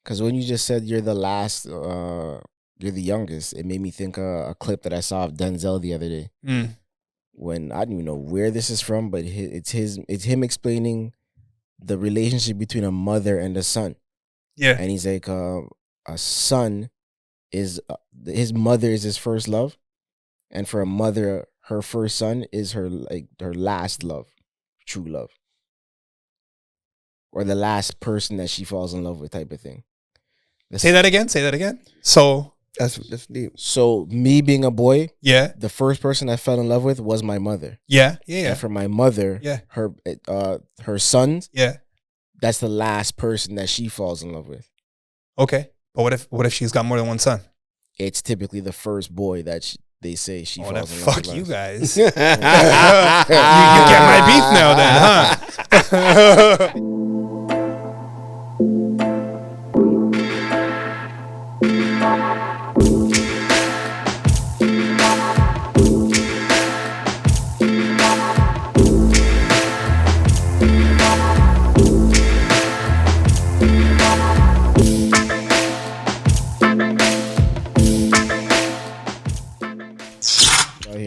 Because when you just said you're the last, you're the youngest, it made me think a clip that I saw of Denzel the other day. When I don't even know where this is from, but it's him explaining the relationship between a mother and a son. Yeah. And he's like, a son is his mother is his first love, and for a mother, her first son is her last love, true love, or the last person that she falls in love with, type of thing. Say that again. So that's deep. So me being a boy, yeah, the first person I fell in love with was my mother. Yeah. And for my mother, her sons, that's the last person that she falls in love with. Okay, but what if she's got more than one son? It's typically the first boy that they say she falls in love with. Fuck you guys. you get my beef now then, huh?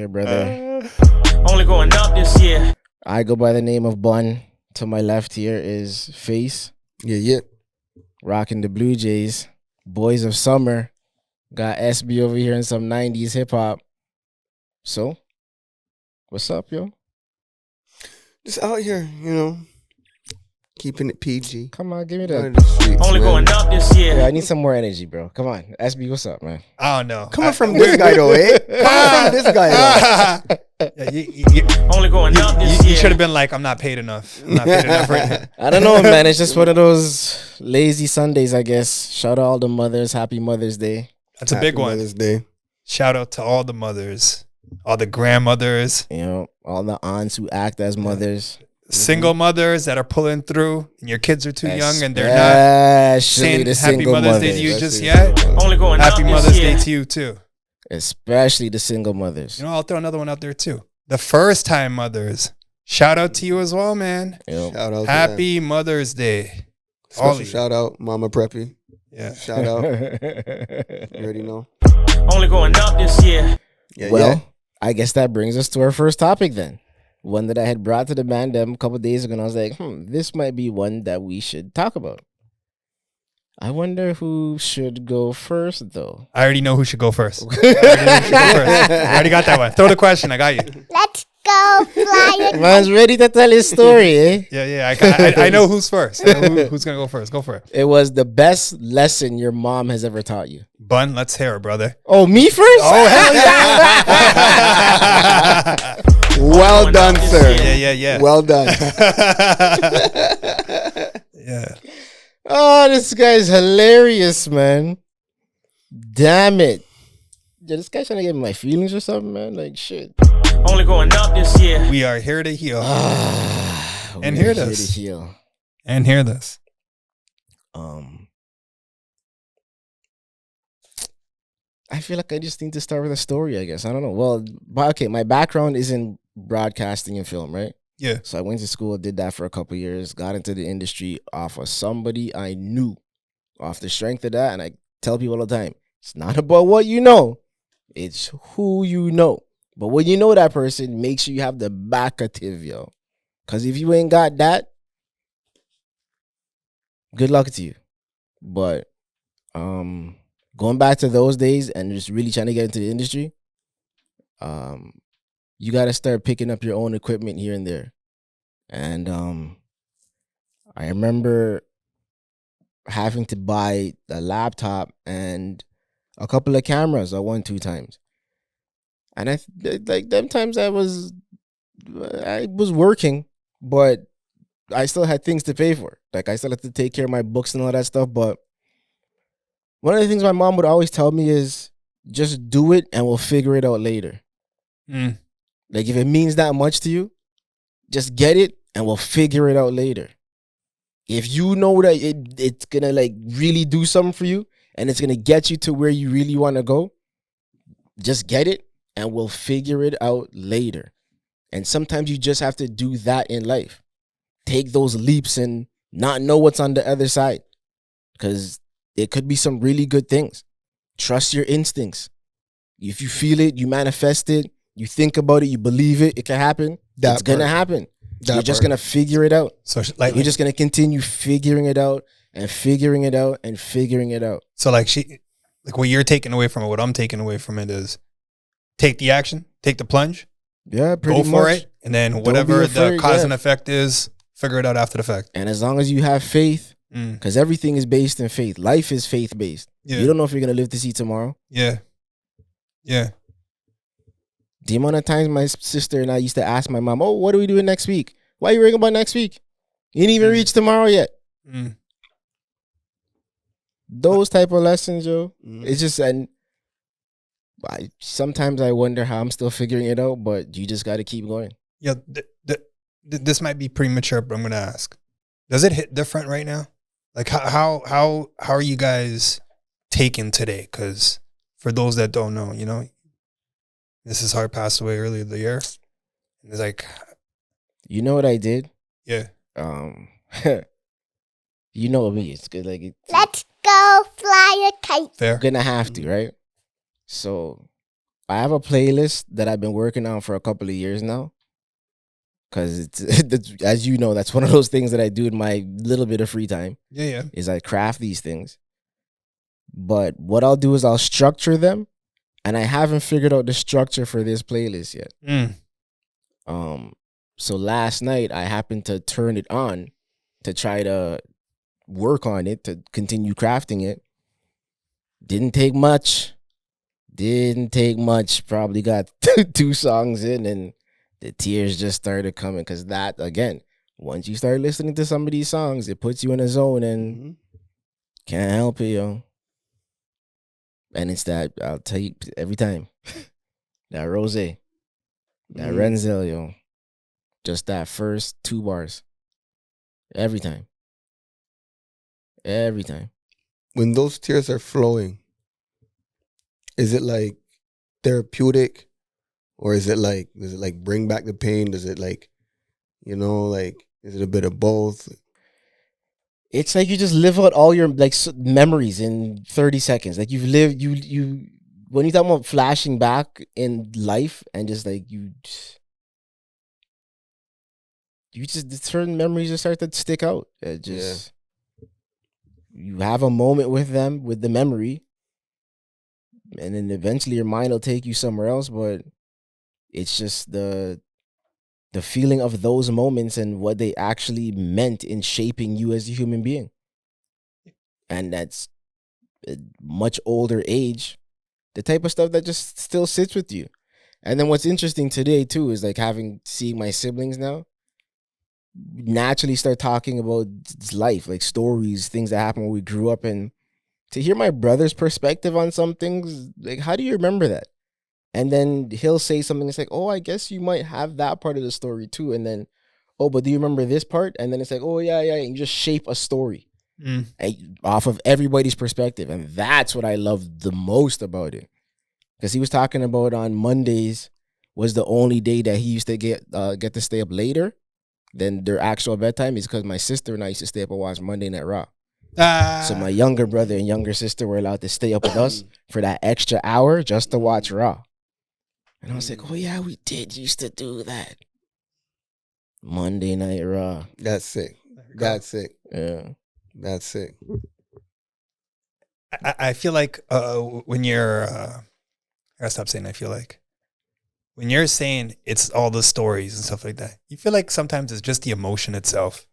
Brother. Only going up this year. I go by the name of Bun. To my left here is Face. Yeah. Rocking the Blue Jays. Boys of Summer. Got SB over here in some 90s hip hop. So, what's up, yo? Just out here, keeping it PG. Come on, give me that. Only going up this year. Yeah, I need some more energy, bro. Come on. SB, what's up, man? I don't know. Coming from this guy, though, eh? Coming from this guy, though. Only going up this year. You should have been like, I'm not paid enough. Right now. I don't know, man. It's just one of those lazy Sundays, I guess. Shout out all the mothers. Happy Mother's Day. That's a big one. Mother's Day. Shout out to all the mothers, all the grandmothers. All the aunts who act as mothers. Single mothers that are pulling through, and your kids are too young, and they're not saying Happy Mother's Day to you just yet. Only going Happy Mother's Day to you too. Especially the single mothers. I'll throw another one out there too. The first time mothers. Shout out to you as well, man. Shout out. Happy Mother's Day. Special shout out, Mama Preppy. Yeah. Shout out. You already know. Only going up this year. I guess that brings us to our first topic then. One that I had brought to the band a couple days ago, and I was like, this might be one that we should talk about. I wonder who should go first, though. I already know who should go first. I already got that one. Throw the question. I got you. Let's go fly. Man's ready to tell his story, eh? Yeah. I know who's first. I know who's going to go first. Go for it. It was the best lesson your mom has ever taught you. Bun, let's hear it, brother. Oh, me first? Oh, hell yeah. Well done, sir. Yeah. Well done. Yeah. Oh, this guy's hilarious, man. Damn it. Yeah, this guy's trying to get me my feelings or something, man. Like, shit. Only going up this year. We are here to heal. And hear this. And hear this. I feel like I just need to start with a story, I guess. I don't know. Well, okay, my background is in broadcasting and film, right? Yeah. So I went to school, did that for a couple of years, got into the industry off of somebody I knew, off the strength of that. And I tell people all the time, it's not about what you know, it's who you know. But when you know that person, make sure you have the backative, yo. Because if you ain't got that, good luck to you. But going back to those days and just really trying to get into the industry, you got to start picking up your own equipment here and there. And I remember having to buy a laptop and a couple of cameras at 1-2 times. And like them times I was working, but I still had things to pay for. Like I still had to take care of my books and all that stuff. But one of the things my mom would always tell me is just do it and we'll figure it out later. Like if it means that much to you, just get it and we'll figure it out later. If you know that it's gonna like really do something for you and it's gonna get you to where you really want to go, just get it and we'll figure it out later. And sometimes you just have to do that in life. Take those leaps and not know what's on the other side. Because it could be some really good things. Trust your instincts. If you feel it, you manifest it, you think about it, you believe it, it can happen. It's going to happen. You're just going to figure it out. So like, you're just going to continue figuring it out and figuring it out and figuring it out. So like what you're taking away from it, what I'm taking away from it is take the action, take the plunge. Yeah, pretty much. Go for it. And then whatever the cause and effect is, figure it out after the fact. And as long as you have faith, because everything is based in faith. Life is faith-based. Yeah. You don't know if you're going to live to see tomorrow. Yeah. Yeah. The amount of times my sister and I used to ask my mom, oh, what are we doing next week? Why are you worrying about next week? You didn't even reach tomorrow yet. Those type of lessons, yo. It's just, and sometimes I wonder how I'm still figuring it out, but you just got to keep going. Yeah, this might be premature, but I'm going to ask. Does it hit different right now? Like how are you guys taking today? Because for those that don't know, you know, Mrs. Hart passed away earlier the year. And it's like, you know what I did? Yeah. You know me. It's good. Like, Let's go fly a kite. Fair. I'm gonna have to, right? So I have a playlist that I've been working on for a couple of years now. Because it's as you know, that's one of those things that I do in my little bit of free time. Yeah. Is I craft these things. But what I'll do is I'll structure them, and I haven't figured out the structure for this playlist yet. So last night I happened to turn it on to try to work on it, to continue crafting it. Didn't take much. Probably got two songs in, and the tears just started coming. Because that, again, once you start listening to some of these songs, it puts you in a zone, and can't help it, yo. And it's that, I'll tell you every time, that Rose, that Renzel, yo. Just that first 2 bars. Every time. When those tears are flowing, is it like therapeutic? Or does it like bring back the pain? Does it like, you know, like, is it a bit of both? It's like you just live out all your like memories in 30 seconds. Like you've lived, you when you talk about flashing back in life and just like you just certain memories just start to stick out. You have a moment with them, with the memory, and then eventually your mind will take you somewhere else, but it's just the feeling of those moments and what they actually meant in shaping you as a human being. And that's a much older age, the type of stuff that just still sits with you. And then what's interesting today too is like seeing my siblings now naturally start talking about life, like stories, things that happened when we grew up, and to hear my brother's perspective on some things, like, how do you remember that? And then he'll say something that's like, oh, I guess you might have that part of the story too. And then, oh, but do you remember this part? And then it's like, oh, yeah. And you just shape a story off of everybody's perspective. And that's what I love the most about it. Because he was talking about on Mondays was the only day that he used to get to stay up later than their actual bedtime, is because my sister and I used to stay up and watch Monday Night Raw. So my younger brother and younger sister were allowed to stay up with us for that extra hour just to watch Raw. And I was like, oh, yeah, we used to do that. Monday Night Raw. That's sick. Yeah. That's sick. I feel like when you're, I gotta stop saying I feel like. When you're saying it's all the stories and stuff like that, you feel like sometimes it's just the emotion itself.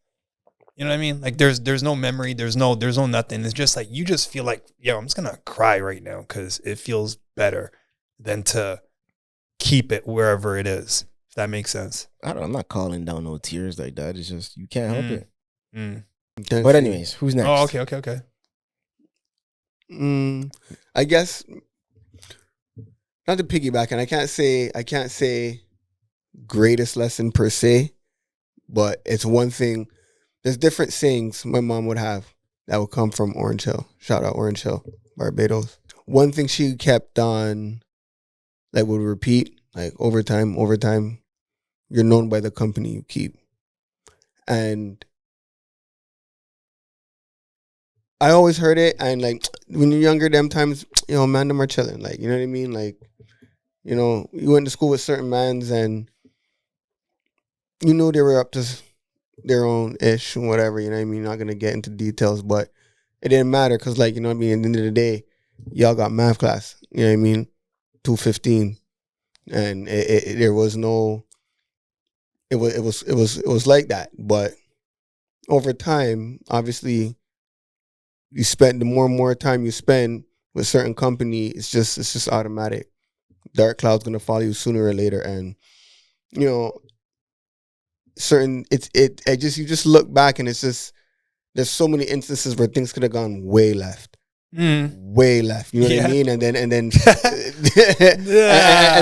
You know what I mean? Like there's no memory, there's no nothing. It's just like you just feel like, yo, I'm just gonna cry right now because it feels better than to keep it wherever it is. If that makes sense. I'm not calling down no tears like that. It's just you can't help it. But anyways, who's next? Oh, okay. I guess not to piggyback, and I can't say greatest lesson per se, but it's one thing. There's different sayings my mom would have that would come from Orange Hill. Shout out Orange Hill, Barbados. One thing she kept on, like, would repeat, like, over time, you're known by the company you keep. And I always heard it, and like when you're younger, them times, you know, man, them are chilling. Like, you know what I mean? Like, you know, you went to school with certain mans, and you knew they were up to their own ish and whatever. You know what I mean? Not gonna get into details, but it didn't matter because, like, you know what I mean. At the end of the day, y'all got math class. You know what I mean? 2:15, and there was no. It was like that, but over time, obviously, you spend the more and more time you spend with certain company, it's just automatic. Dark cloud's gonna follow you sooner or later, and you know, certain it just you just look back and it's just there's so many instances where things could have gone way left. Way left, you know what I mean, and then and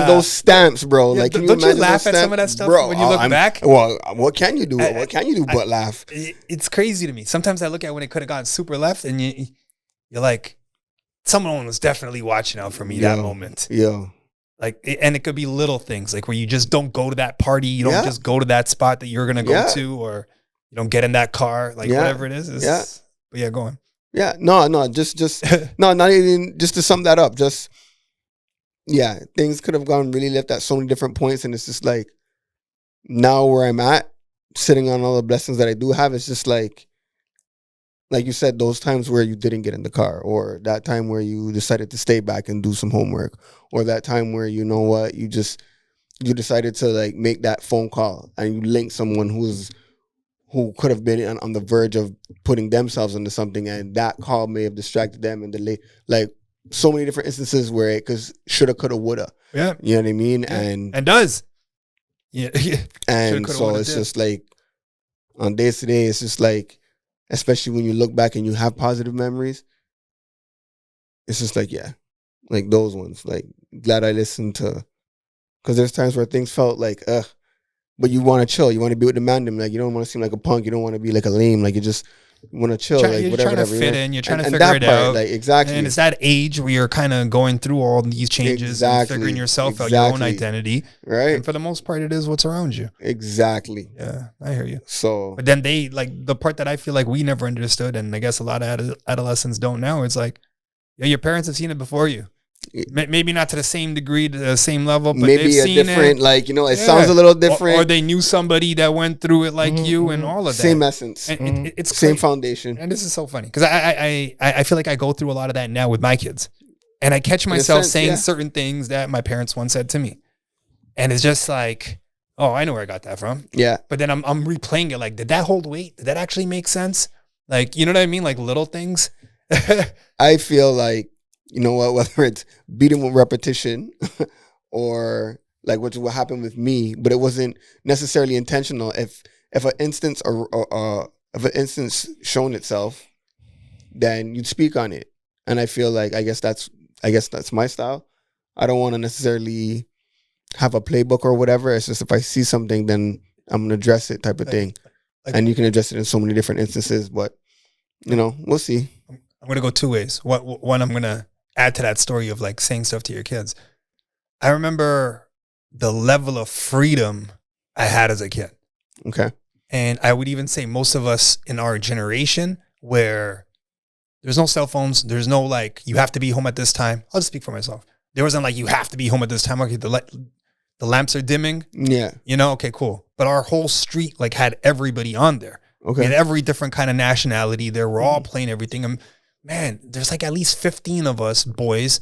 those stamps, bro. Like, can you don't you imagine laugh those at some stamps? of that stuff bro, when you look back? Well, what can you do? What can you do but laugh? It's crazy to me. Sometimes I look at when it could have gone super left, and you're like, someone was definitely watching out for me that moment. Yeah. Like, and it could be little things, like where you just don't go to that party, you don't just go to that spot that you're gonna go to, or you don't get in that car, like whatever it is. But yeah, go on. Yeah, no, just no, not even just to sum that up. Just things could have gone really left at so many different points, and it's just like now where I'm at, sitting on all the blessings that I do have. It's just like you said, those times where you didn't get in the car, or that time where you decided to stay back and do some homework, or that time where, you know what, you decided to like make that phone call and you link someone who could have been on the verge of putting themselves into something, and that call may have distracted them and delayed. Like, so many different instances where it shoulda, coulda, woulda. Yeah, you know what I mean. Yeah. And does. Yeah. And so it's just like on days to day, it's just like, especially when you look back and you have positive memories, it's just like, like those ones. Like, glad I listened to, because there's times where things felt like but you want to chill. You want to be with the man. Like, you don't want to seem like a punk. You don't want to be like a lame. Like, you just want to chill. Like, you're whatever. Trying to fit in. You're trying to figure it part, out. Like, exactly. And it's that age where you're kind of going through all these changes and figuring yourself out, your own identity. Right. And for the most part, it is what's around you. Exactly. Yeah, I hear you. So, but then they, like, the part that I feel like we never understood, and I guess a lot of adolescents don't know, it's like, your parents have seen it before you. Maybe not to the same degree, to the same level, but maybe they've seen different, it. Like, you know, it sounds a little different. Or they knew somebody that went through it like you, and all of that. Same essence. And it's same foundation. And this is so funny because I feel like I go through a lot of that now with my kids, and I catch myself saying certain things that my parents once said to me, and it's just like, oh, I know where I got that from. Yeah. But then I'm replaying it like, did that hold weight? Did that actually make sense? Like, you know what I mean? Like little things. I feel like, you know what, whether it's beating with repetition or like what happened with me, but it wasn't necessarily intentional. If an instance if an instance shown itself, then you'd speak on it. And I feel like I guess that's my style. I don't want to necessarily have a playbook or whatever. It's just if I see something, then I'm gonna address it, type of thing. And you can address it in so many different instances, but you know, we'll see. I'm gonna go two ways. One, I'm gonna add to that story of like saying stuff to your kids. I remember the level of freedom I had as a kid. Okay. And I would even say most of us in our generation, where there's no cell phones, there's no like, you have to be home at this time. I'll just speak for myself. There wasn't like, you have to be home at this time. Okay, the lamps are dimming. Yeah. You know, okay, cool. But our whole street like had everybody on there. Okay. We had every different kind of nationality there. We're all playing everything. And man, there's like at least 15 of us boys,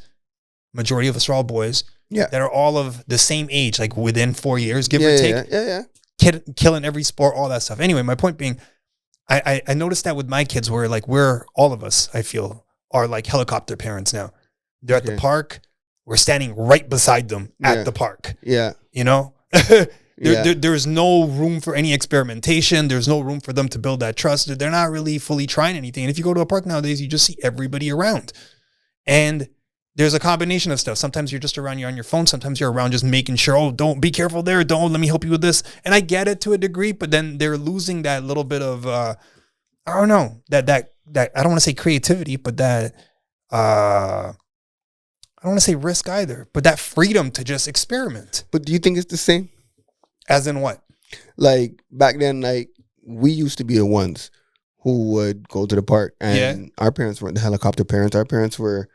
majority of us are all boys, that are all of the same age, like within 4 years, give or take. Killing every sport, all that stuff. Anyway, my point being, I noticed that with my kids where like all of us, I feel, are like helicopter parents now. They're at the park. We're standing right beside them at the park. Yeah. You know? There's no room for any experimentation. There's no room for them to build that trust. They're not really fully trying anything. And if you go to a park nowadays, you just see everybody around. And there's a combination of stuff. Sometimes you're just around, you're on your phone. Sometimes you're around just making sure, oh, don't be careful there. Don't let me help you with this. And I get it to a degree, but then they're losing that little bit of, I don't know, that I don't want to say creativity, but that, I don't want to say risk either, but that freedom to just experiment. But do you think it's the same? As in what? Like back then, like we used to be the ones who would go to the park, and our parents weren't the helicopter parents. Our parents were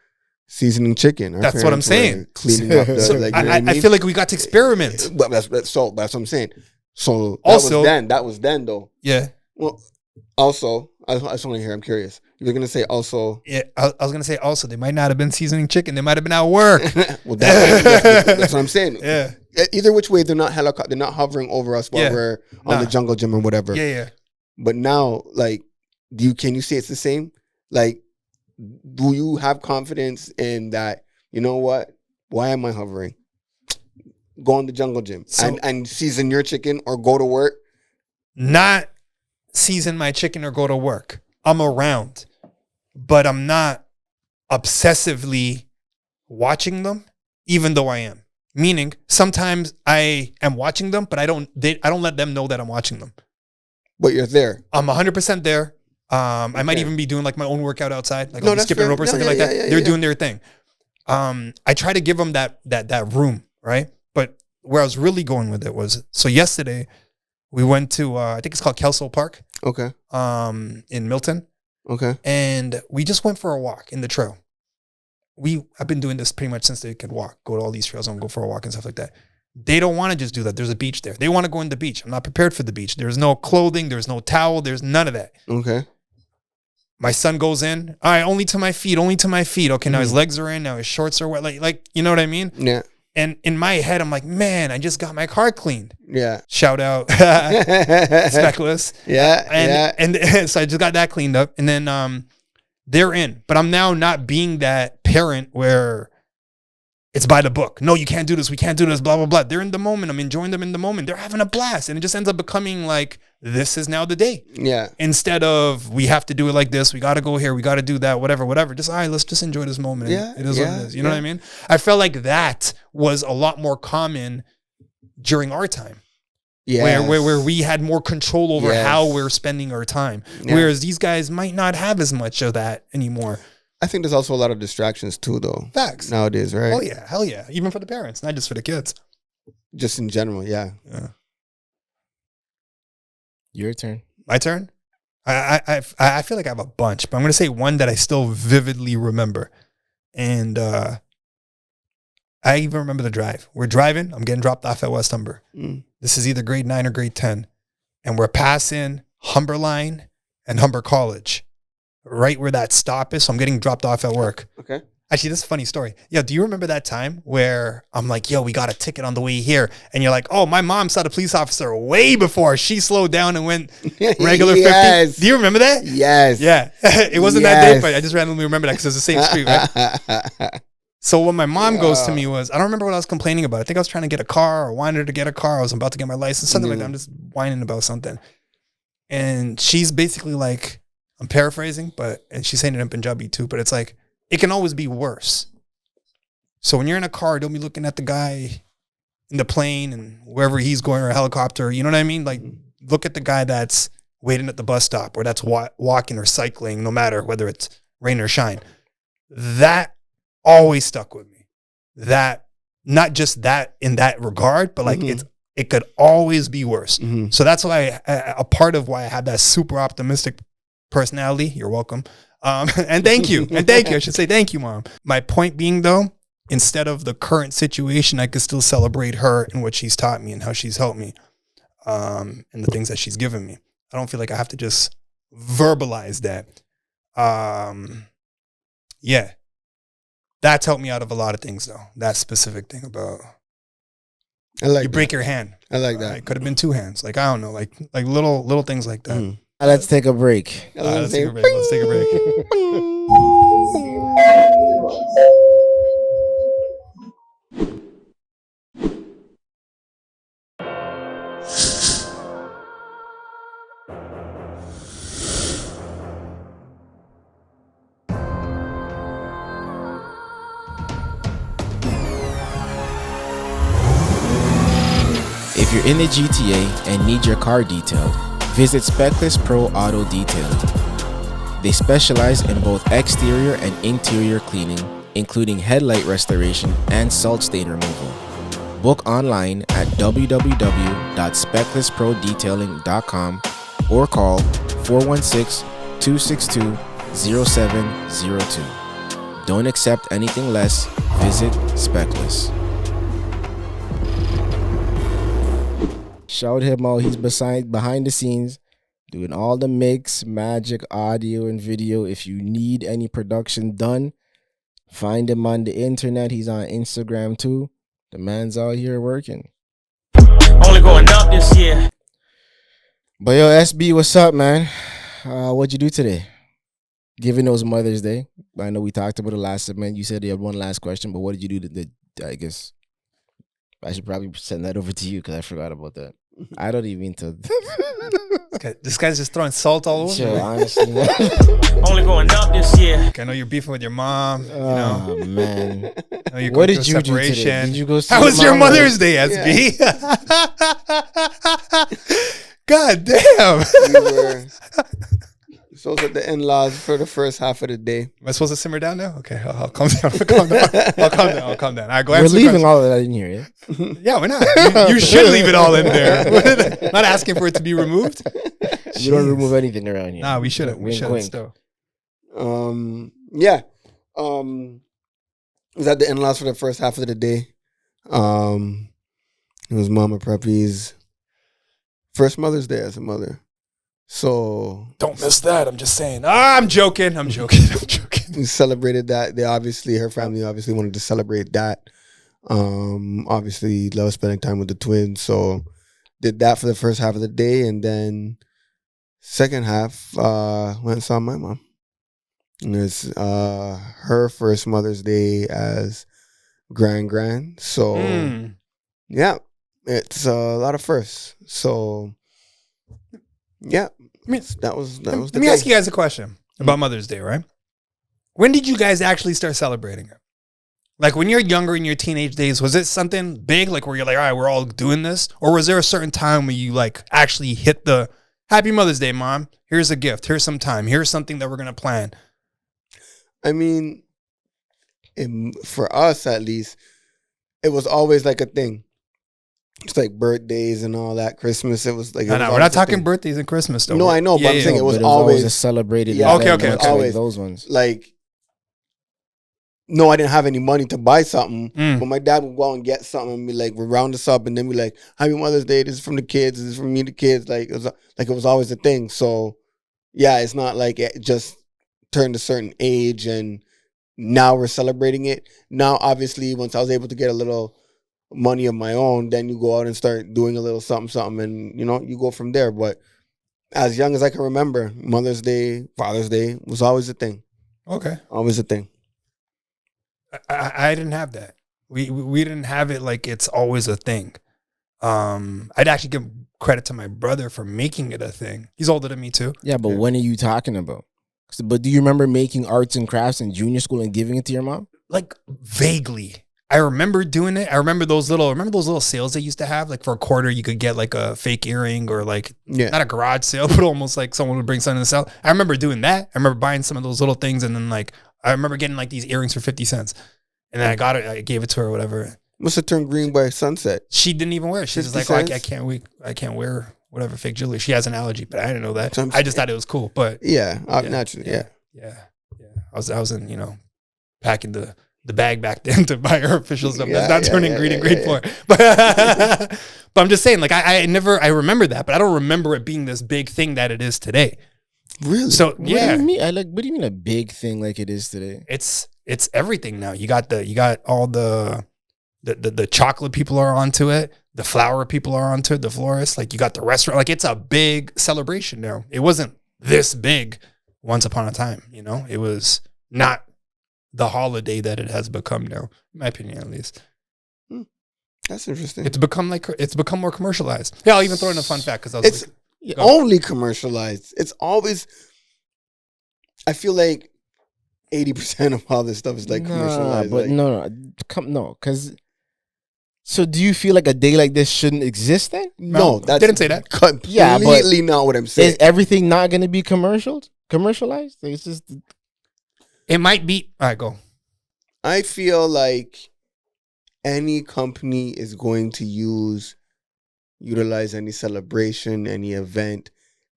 seasoning chicken. Our That's what I'm parents were saying. Cleaning up the, So like, you know what I mean? I feel like we got to experiment. But that's what I'm saying. So Also- that was then though. Yeah. Well, also, I just want to hear. I'm curious. You're gonna say also. Yeah, I was gonna say also they might not have been seasoning chicken. They might have been at work. Well, that's what I'm saying. Yeah. Either which way, they're not They're not hovering over us while Yeah. we're on the jungle gym or whatever. Yeah. But now, like, can you say it's the same? Like, do you have confidence in that? You know what? Why am I hovering? Go on the jungle gym and season your chicken or go to work. Not season my chicken or go to work. I'm around, but I'm not obsessively watching them, even though I am. Meaning, sometimes I am watching them, but I don't let them know that I'm watching them. But you're there. I'm 100% there. I might even be doing like my own workout outside, like I'll be skipping rope or something like that. They're doing their thing. I try to give them that room, right? But where I was really going with it was, so yesterday we went to I think it's called Kelso Park. Okay. In Milton. Okay. And we just went for a walk in the trail. I've been doing this pretty much since they could walk, go to all these trails and go for a walk and stuff like that. They don't want to just do that. There's a beach there. They want to go in the beach. I'm not prepared for the beach. There's no clothing. There's no towel. There's none of that. Okay. My son goes in. All right, only to my feet. Okay, now his legs are in. Now his shorts are wet. Like you know what I mean? Yeah. And in my head, I'm like, man, I just got my car cleaned. Yeah. Shout out, Speckless. Yeah. And so I just got that cleaned up, and then they're in. But I'm now not being that parent where it's by the book. No, you can't do this. We can't do this. Blah blah blah. They're in the moment. I'm enjoying them in the moment. They're having a blast, and it just ends up becoming like this is now the day. Yeah. Instead of we have to do it like this. We got to go here. We got to do that. Whatever. Just all right. Let's just enjoy this moment. Yeah. It is what it is. You know what I mean? I felt like that was a lot more common during our time. Yeah. Where we had more control over how we're spending our time. Yeah. Whereas these guys might not have as much of that anymore. I think there's also a lot of distractions too, though. Facts. Nowadays, right? Oh yeah, hell yeah. Even for the parents, not just for the kids. Just in general, yeah. Your turn. My turn. I feel like I have a bunch, but I'm gonna say one that I still vividly remember, and I even remember the drive. We're driving. I'm getting dropped off at West Humber. This is either grade 9 or grade 10, and we're passing Humberline and Humber College, right where that stop is. So I'm getting dropped off at work. Okay. Actually, this is a funny story. Yeah, do you remember that time where I'm like, yo, we got a ticket on the way here? And you're like, oh, my mom saw the police officer way before she slowed down and went regular 50. Do you remember that? Yes. Yeah. It wasn't that day, but I just randomly remember that because it's the same street, right? So what my mom goes to me was, I don't remember what I was complaining about. I think I was trying to get a car or wanted her to get a car. I was about to get my license, something like that. I'm just whining about something. And she's basically like, I'm paraphrasing, and she's saying it in Punjabi too, but it's like, it can always be worse. So when you're in a car, don't be looking at the guy in the plane and wherever he's going, or a helicopter. You know what I mean? Like, look at the guy that's waiting at the bus stop, or that's walking or cycling, no matter whether it's rain or shine. That always stuck with me. That, not just that in that regard, but like it could always be worse. So that's why a part of why I have that super optimistic personality. You're welcome. And thank you. I should say thank you, Mom. My point being, though, instead of the current situation, I could still celebrate her and what she's taught me and how she's helped me, and the things that she's given me. I don't feel like I have to just verbalize that. Yeah. That's helped me out of a lot of things, though. That specific thing about you break your hand. I like that. It could have been 2 hands. Like, I don't know, like little things like that. Let's take a break. Let's take a break. If you're in the GTA and need your car detailed, visit Speckless Pro Auto Detailing. They specialize in both exterior and interior cleaning, including headlight restoration and salt stain removal. Book online at www.specklessprodetailing.com or call 262-0702. Don't accept anything less. Visit Speckless. Shout him out. He's behind the scenes doing all the mix, magic, audio, and video. If you need any production done, find him on the internet. He's on Instagram too. The man's out here working. Only going up this year. But yo, SB, what's up, man? What'd you do today? Given it was Mother's Day, I know we talked about it last segment. You said you had one last question, but what did you do I guess I should probably send that over to you because I forgot about that. I don't even mean to. This guy's just throwing salt all over Sure, me. honestly. Only going up this year. Like, I know you're beefing with your mom. You know, Oh, man. I know you're What going did through you do today? separation. Did you go see How was your mom or- Mother's Day, SB? God damn. We were so was at the in-laws for the first half of the day. Am I supposed to simmer down now? Okay, I'll calm down. I'll calm down. I'll calm down. All right, go We're answer the leaving question. all of that in here, yeah? Yeah, we're not. You should leave it all in there. Not asking for it to be removed. You don't Jeez. remove anything around here. Nah, we shouldn't. We Wink, shouldn't wink. still. Yeah. Was at the in-laws for the first half of the day. It was Mama Preppy's first Mother's Day as a mother. So Don't miss that. I'm just saying. I'm joking. I'm joking. we celebrated that. Her family obviously wanted to celebrate that. Obviously love spending time with the twins. So did that for the first half of the day, and then second half, went and saw my mom. And it's her first Mother's Day as grand. So yeah, it's a lot of firsts. So yeah, that was the Let me day. ask you guys a question about Mother's Day, right? When did you guys actually start celebrating it? Like when you're younger in your teenage days, was it something big, like where you're like, all right, we're all doing this? Or was there a certain time where you like actually hit the Happy Mother's Day, Mom? Here's a gift. Here's some time. Here's something that we're going to plan. I mean, for us at least, it was always like a thing. It's like birthdays and all that. Christmas, it was like. No, we're not talking birthdays and Christmas, though. No, I know, but I'm saying it was But always a celebrated Yeah, event, okay, much okay. like Always. those ones. like. No, I didn't have any money to buy something, Mm. but my dad would go out and get something and be like, "We'll round us up," and then be like, "Happy Mother's Day. This is from the kids. This is from me, the kids." Like it was always a thing. So, yeah, it's not like it just turned a certain age and now we're celebrating it. Now, obviously, once I was able to get a little money of my own, then you go out and start doing a little something, and you go from there. But as young as I can remember, Mother's Day, Father's Day was always a thing. Okay. Always a thing. I didn't have that. We didn't have it like it's always a thing. I'd actually give credit to my brother for making it a thing. He's older than me too. Yeah, but when are you talking about? But do you remember making arts and crafts in junior school and giving it to your mom? Like vaguely. I remember doing it. I remember those little sales they used to have. Like for a quarter, you could get like a fake earring or like Yeah. not a garage sale, but almost like someone would bring something to sell. I remember doing that. I remember buying some of those little things, and then like I remember getting like these earrings for 50 cents. And then I gave it to her or whatever. Must have turned green by sunset. She didn't even wear it. She's just 50 like, oh, cents? I can't wear whatever fake jewelry. She has an allergy, but I didn't know that. Some- I just thought it was cool. But Yeah, naturally. Yeah. yeah. I was in, packing the bag back then to buy her official stuff. That's not turning green and green for her. But I'm just saying, like I remember that, but I don't remember it being this big thing that it is today. Really? So What yeah, do you mean? What do you mean a big thing like it is today? it's everything now. You got all the chocolate people are onto it. The flower people are onto it. The florists, like you got the restaurant. Like it's a big celebration now. It wasn't this big once upon a time. It was not the holiday that it has become now. In my opinion, at least. That's interesting. It's become more commercialized. Yeah, I'll even throw in a fun fact because I was It's only commercialized. It's always. I feel like 80% of all this stuff is like commercialized. But like, no, because. So do you feel like a day like this shouldn't exist then? no, that didn't say that. Completely not what I'm saying. Is everything not going to be commercialized? Like, it's just. It might be. All right, go. I feel like any company is going to utilize any celebration, any event.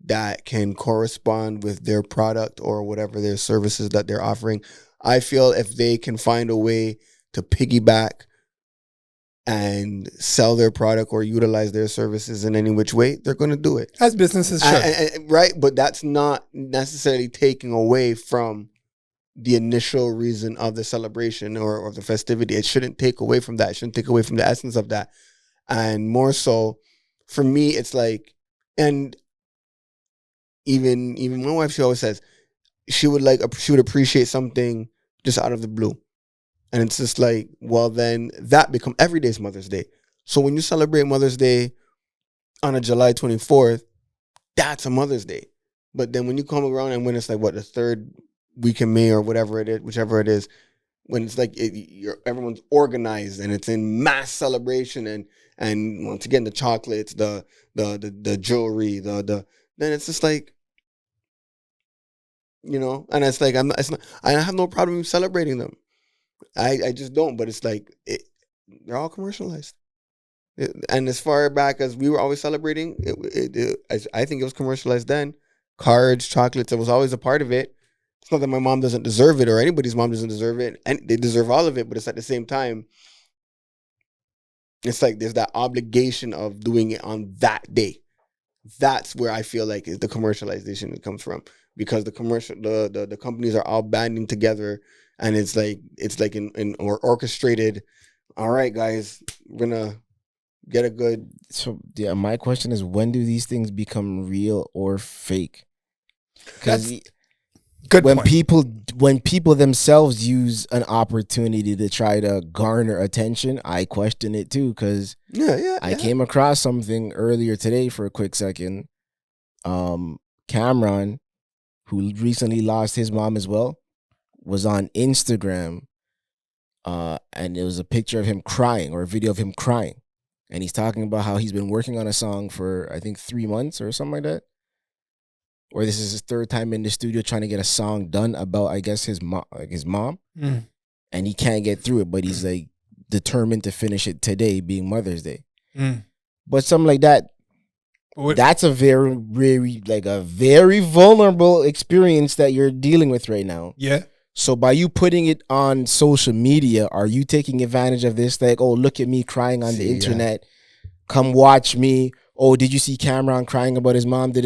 that can correspond with their product or whatever their services that they're offering. I feel if they can find a way to piggyback and sell their product or utilize their services in any which way, they're going to do it. As businesses should. Right? But that's not necessarily taking away from the initial reason of the celebration or the festivity. It shouldn't take away from that. It shouldn't take away from the essence of that. And more so, for me, it's like, and even my wife, she always says she would appreciate something just out of the blue. And it's just like, well, then that become every day's Mother's Day. So when you celebrate Mother's Day on a July 24th, that's a Mother's Day. But then when you come around and when it's like, the third week in May or whatever it is, whichever it is, when it's like everyone's organized and it's in mass celebration and once again, the chocolates, the jewelry, then it's just like, and it's like, I have no problem celebrating them. I just don't, but it's like, they're all commercialized. And as far back as we were always celebrating, I think it was commercialized then. Cards, chocolates, it was always a part of it. It's not that my mom doesn't deserve it or anybody's mom doesn't deserve it. And they deserve all of it, but it's at the same time, it's like there's that obligation of doing it on that day. That's where I feel like is the commercialization comes from. Because the companies are all banding together, and it's like in or orchestrated. All right, guys, we're gonna get a good. So yeah, my question is, when do these things become real or fake? Because when people themselves use an opportunity to try to garner attention, I question it too. Because I came across something earlier today for a quick second. Cameron, who recently lost his mom as well, was on Instagram, and it was a picture of him crying or a video of him crying. And he's talking about how he's been working on a song for, I think, 3 months or something like that. Or this is his third time in the studio trying to get a song done about, I guess, his mom. And he can't get through it, but he's like determined to finish it today, being Mother's Day. But something like that, that's a very vulnerable experience that you're dealing with right now. Yeah. So by you putting it on social media, are you taking advantage of this? Like, oh, look at me crying on the internet. Come watch me. Oh, did you see Cameron crying about his mom? And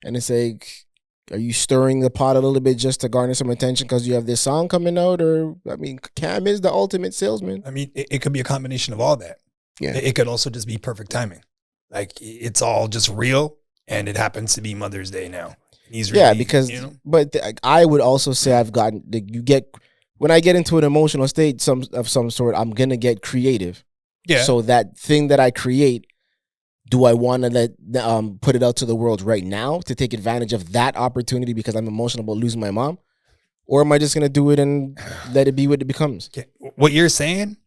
it's like, are you stirring the pot a little bit just to garner some attention because you have this song coming out? Or, I mean, Cam is the ultimate salesman. I mean, it could be a combination of all that. Yeah. It could also just be perfect timing. Like, it's all just real, and it happens to be Mother's Day now. He's really, because, but I would also say I've gotten, when I get into an emotional state of some sort, I'm going to get creative. Yeah. So that thing that I create, do I want to put it out to the world right now to take advantage of that opportunity because I'm emotional about losing my mom? Or am I just going to do it and let it be what it becomes? Okay. What you're saying,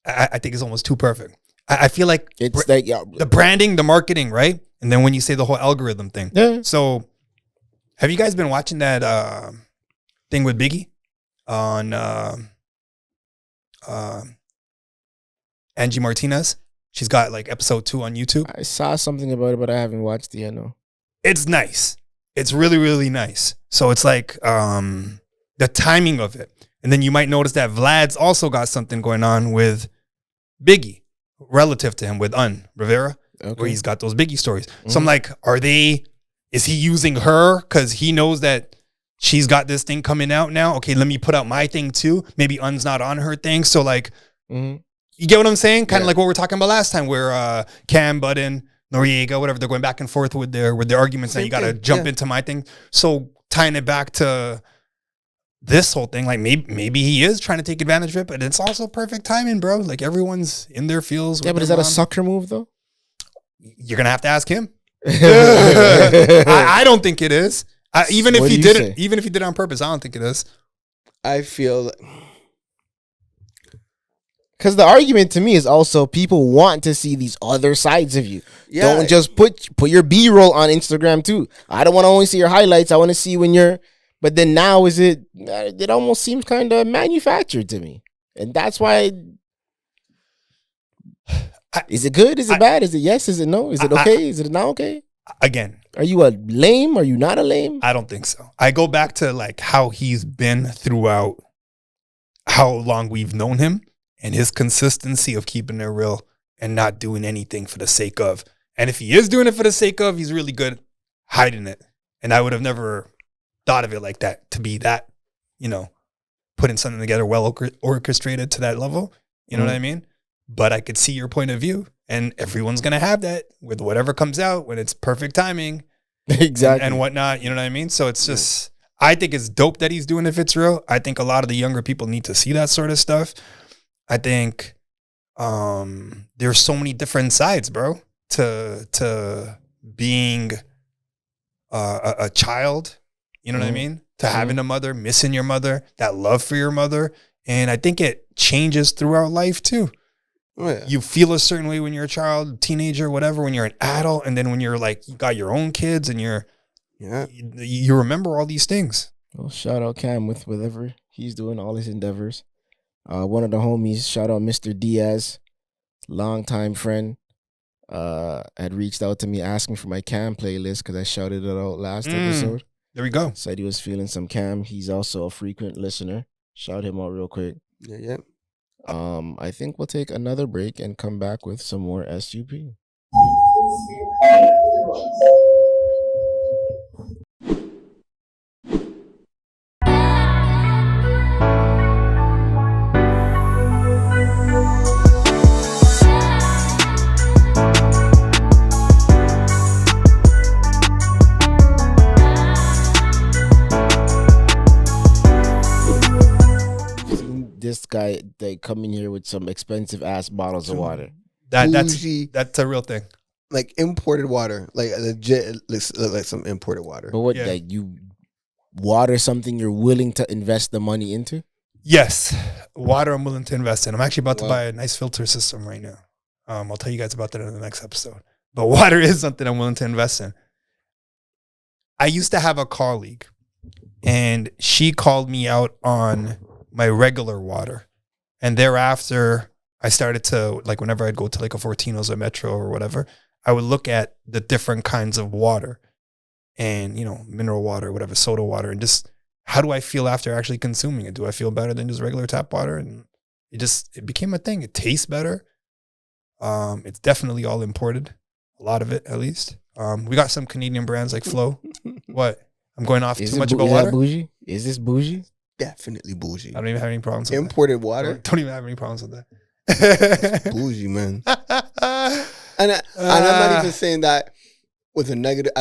I think is almost too perfect. I feel like it's like the branding, the marketing, right? And then when you say the whole algorithm thing. Yeah. So have you guys been watching that thing with Biggie on Angie Martinez? She's got like episode 2 on YouTube. I saw something about it, but I haven't watched it yet. No. It's nice. It's really, really nice. So it's like the timing of it. And then you might notice that Vlad's also got something going on with Biggie relative to him with Rivera, where he's got those Biggie stories. So I'm like, is he using her because he knows that she's got this thing coming out now? Okay, let me put out my thing too. Maybe not on her thing. So like, you get what I'm saying? Kind of like what we were talking about last time where Cam, Budden, Noriega, whatever, they're going back and forth with their arguments. Now you got to jump into my thing. So tying it back to this whole thing, like maybe he is trying to take advantage of it, but it's also perfect timing, bro. Like everyone's in their fields. Yeah, but is that a sucker move though? You're going to have to ask him. I don't think it is. Even if he did it on purpose, I don't think it is. I feel because the argument to me is also people want to see these other sides of you. Yeah. Don't just put your B-roll on Instagram too. I don't want to only see your highlights. I want to see when you're. But then now it almost seems kind of manufactured to me, and that's why. Is it good? Is it bad? Is it yes? Is it no? Is it okay? Is it not okay? again, Are you a lame? Are you not a lame? I don't think so. I go back to like how he's been throughout how long we've known him and his consistency of keeping it real and not doing anything for the sake of. And if he is doing it for the sake of, he's really good hiding it. And I would have never thought of it like that, to be that, you know, putting something together well orchestrated to that level. You know what I mean? But I could see your point of view, and everyone's going to have that with whatever comes out when it's perfect timing. Exactly. And whatnot. You know what I mean? So it's just, I think it's dope that he's doing if it's real. I think a lot of the younger people need to see that sort of stuff. I think there's so many different sides, bro, to being a child. You know what I mean? To having a mother, missing your mother, that love for your mother. And I think it changes throughout life too. Oh, yeah. You feel a certain way when you're a child, teenager, whatever, when you're an adult. And then when you're like, you got your own kids and you remember all these things. Well, shout out Cam with whatever he's doing, all his endeavors. One of the homies, shout out Mr. Diaz, longtime friend, had reached out to me asking for my Cam playlist because I shouted it out last episode. There we go. Said he was feeling some Cam. He's also a frequent listener. Shout him out real quick. Yeah. I think we'll take another break and come back with some more SUP. This guy, they come in here with some expensive ass bottles of water. That's a real thing. Like imported water, like legit, like some imported water. But what, like you water something you're willing to invest the money into? Yes, water I'm willing to invest in. I'm actually about to buy a nice filter system right now. I'll tell you guys about that in the next episode. But water is something I'm willing to invest in. I used to have a colleague, and she called me out on my regular water. And thereafter, I started to, like, whenever I'd go to like a Fortino's or Metro or whatever, I would look at the different kinds of water and, you know, mineral water, whatever, soda water, and just how do I feel after actually consuming it? Do I feel better than just regular tap water? And it became a thing. It tastes better. It's definitely all imported. A lot of it, at least. We got some Canadian brands like Flow. What? I'm going off too much about water? Bougie? Is this bougie? Definitely bougie. I don't even have any problems with imported water. Don't even have any problems with that. It's bougie, man. And I'm not even saying that with a negative.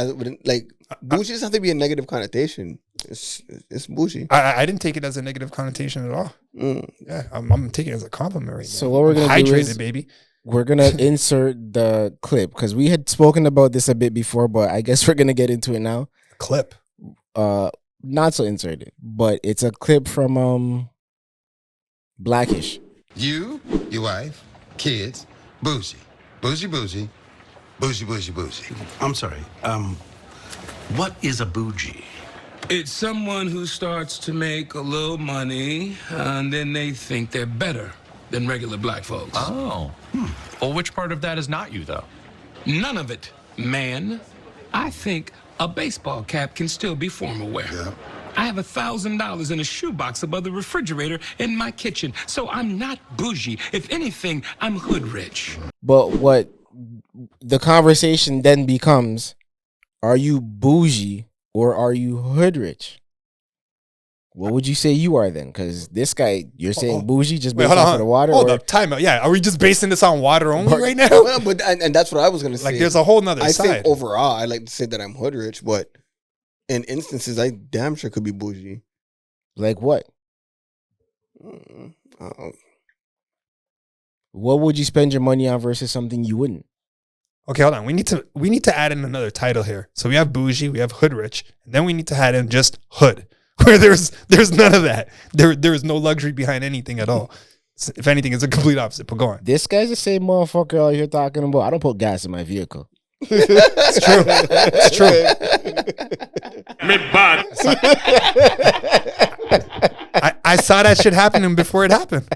Like bougie doesn't have to be a negative connotation. It's bougie. I didn't take it as a negative connotation at all. Yeah, I'm taking it as a compliment right now. So what we're gonna do is, baby. We're gonna insert the clip because we had spoken about this a bit before, but I guess we're gonna get into it now. Clip. Not so inserted, but it's a clip from Blackish. You, your wife, kids, bougie, bougie, bougie, bougie, bougie, bougie. I'm sorry. What is a bougie? It's someone who starts to make a little money, and then they think they're better than regular black folks. Oh. Well, which part of that is not you, though? None of it, man. I think a baseball cap can still be formal wear. Yeah. I have $1,000 in a shoebox above the refrigerator in my kitchen, so I'm not bougie. If anything, I'm hood rich. But what the conversation then becomes, are you bougie or are you hood rich? What would you say you are then? Because this guy, you're saying bougie just based off of the water? Hold up, time out. Yeah, are we just basing this on water only right now? Well, but and that's what I was gonna say. Like, there's a whole nother I side. think overall, I like to say that I'm hood rich, but in instances, I damn sure could be bougie. Like what? What would you spend your money on versus something you wouldn't? Okay, hold on. We need to add in another title here. So we have bougie, we have hood rich, and then we need to add in just hood, where there's none of that. There is no luxury behind anything at all. If anything, it's a complete opposite. But go on. This guy's the same motherfucker out here talking about, I don't put gas in my vehicle. It's true. It's true. I saw that shit happening before it happened.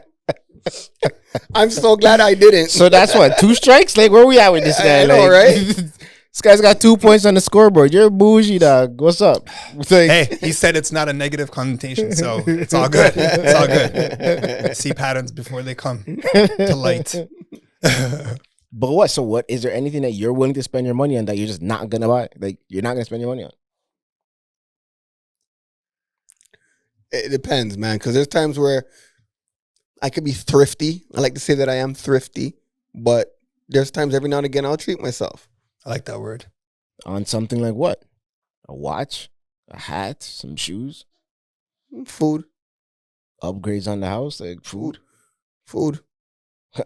I'm so glad I didn't. So that's what, 2 strikes? Like, where we at with this guy? I know, like, right? This guy's got 2 points on the scoreboard. You're bougie, dog. What's up? It's like, Hey, he said it's not a negative connotation, so it's all good. It's all good. See patterns before they come to light. but what? So what? Is there anything that you're willing to spend your money on that you're just not gonna buy? Like you're not gonna spend your money on? It depends, man, because there's times where I could be thrifty. I like to say that I am thrifty, but there's times every now and again I'll treat myself. I like that word. On something like what? A watch, a hat, some shoes, Food. upgrades on the house, like food. Food.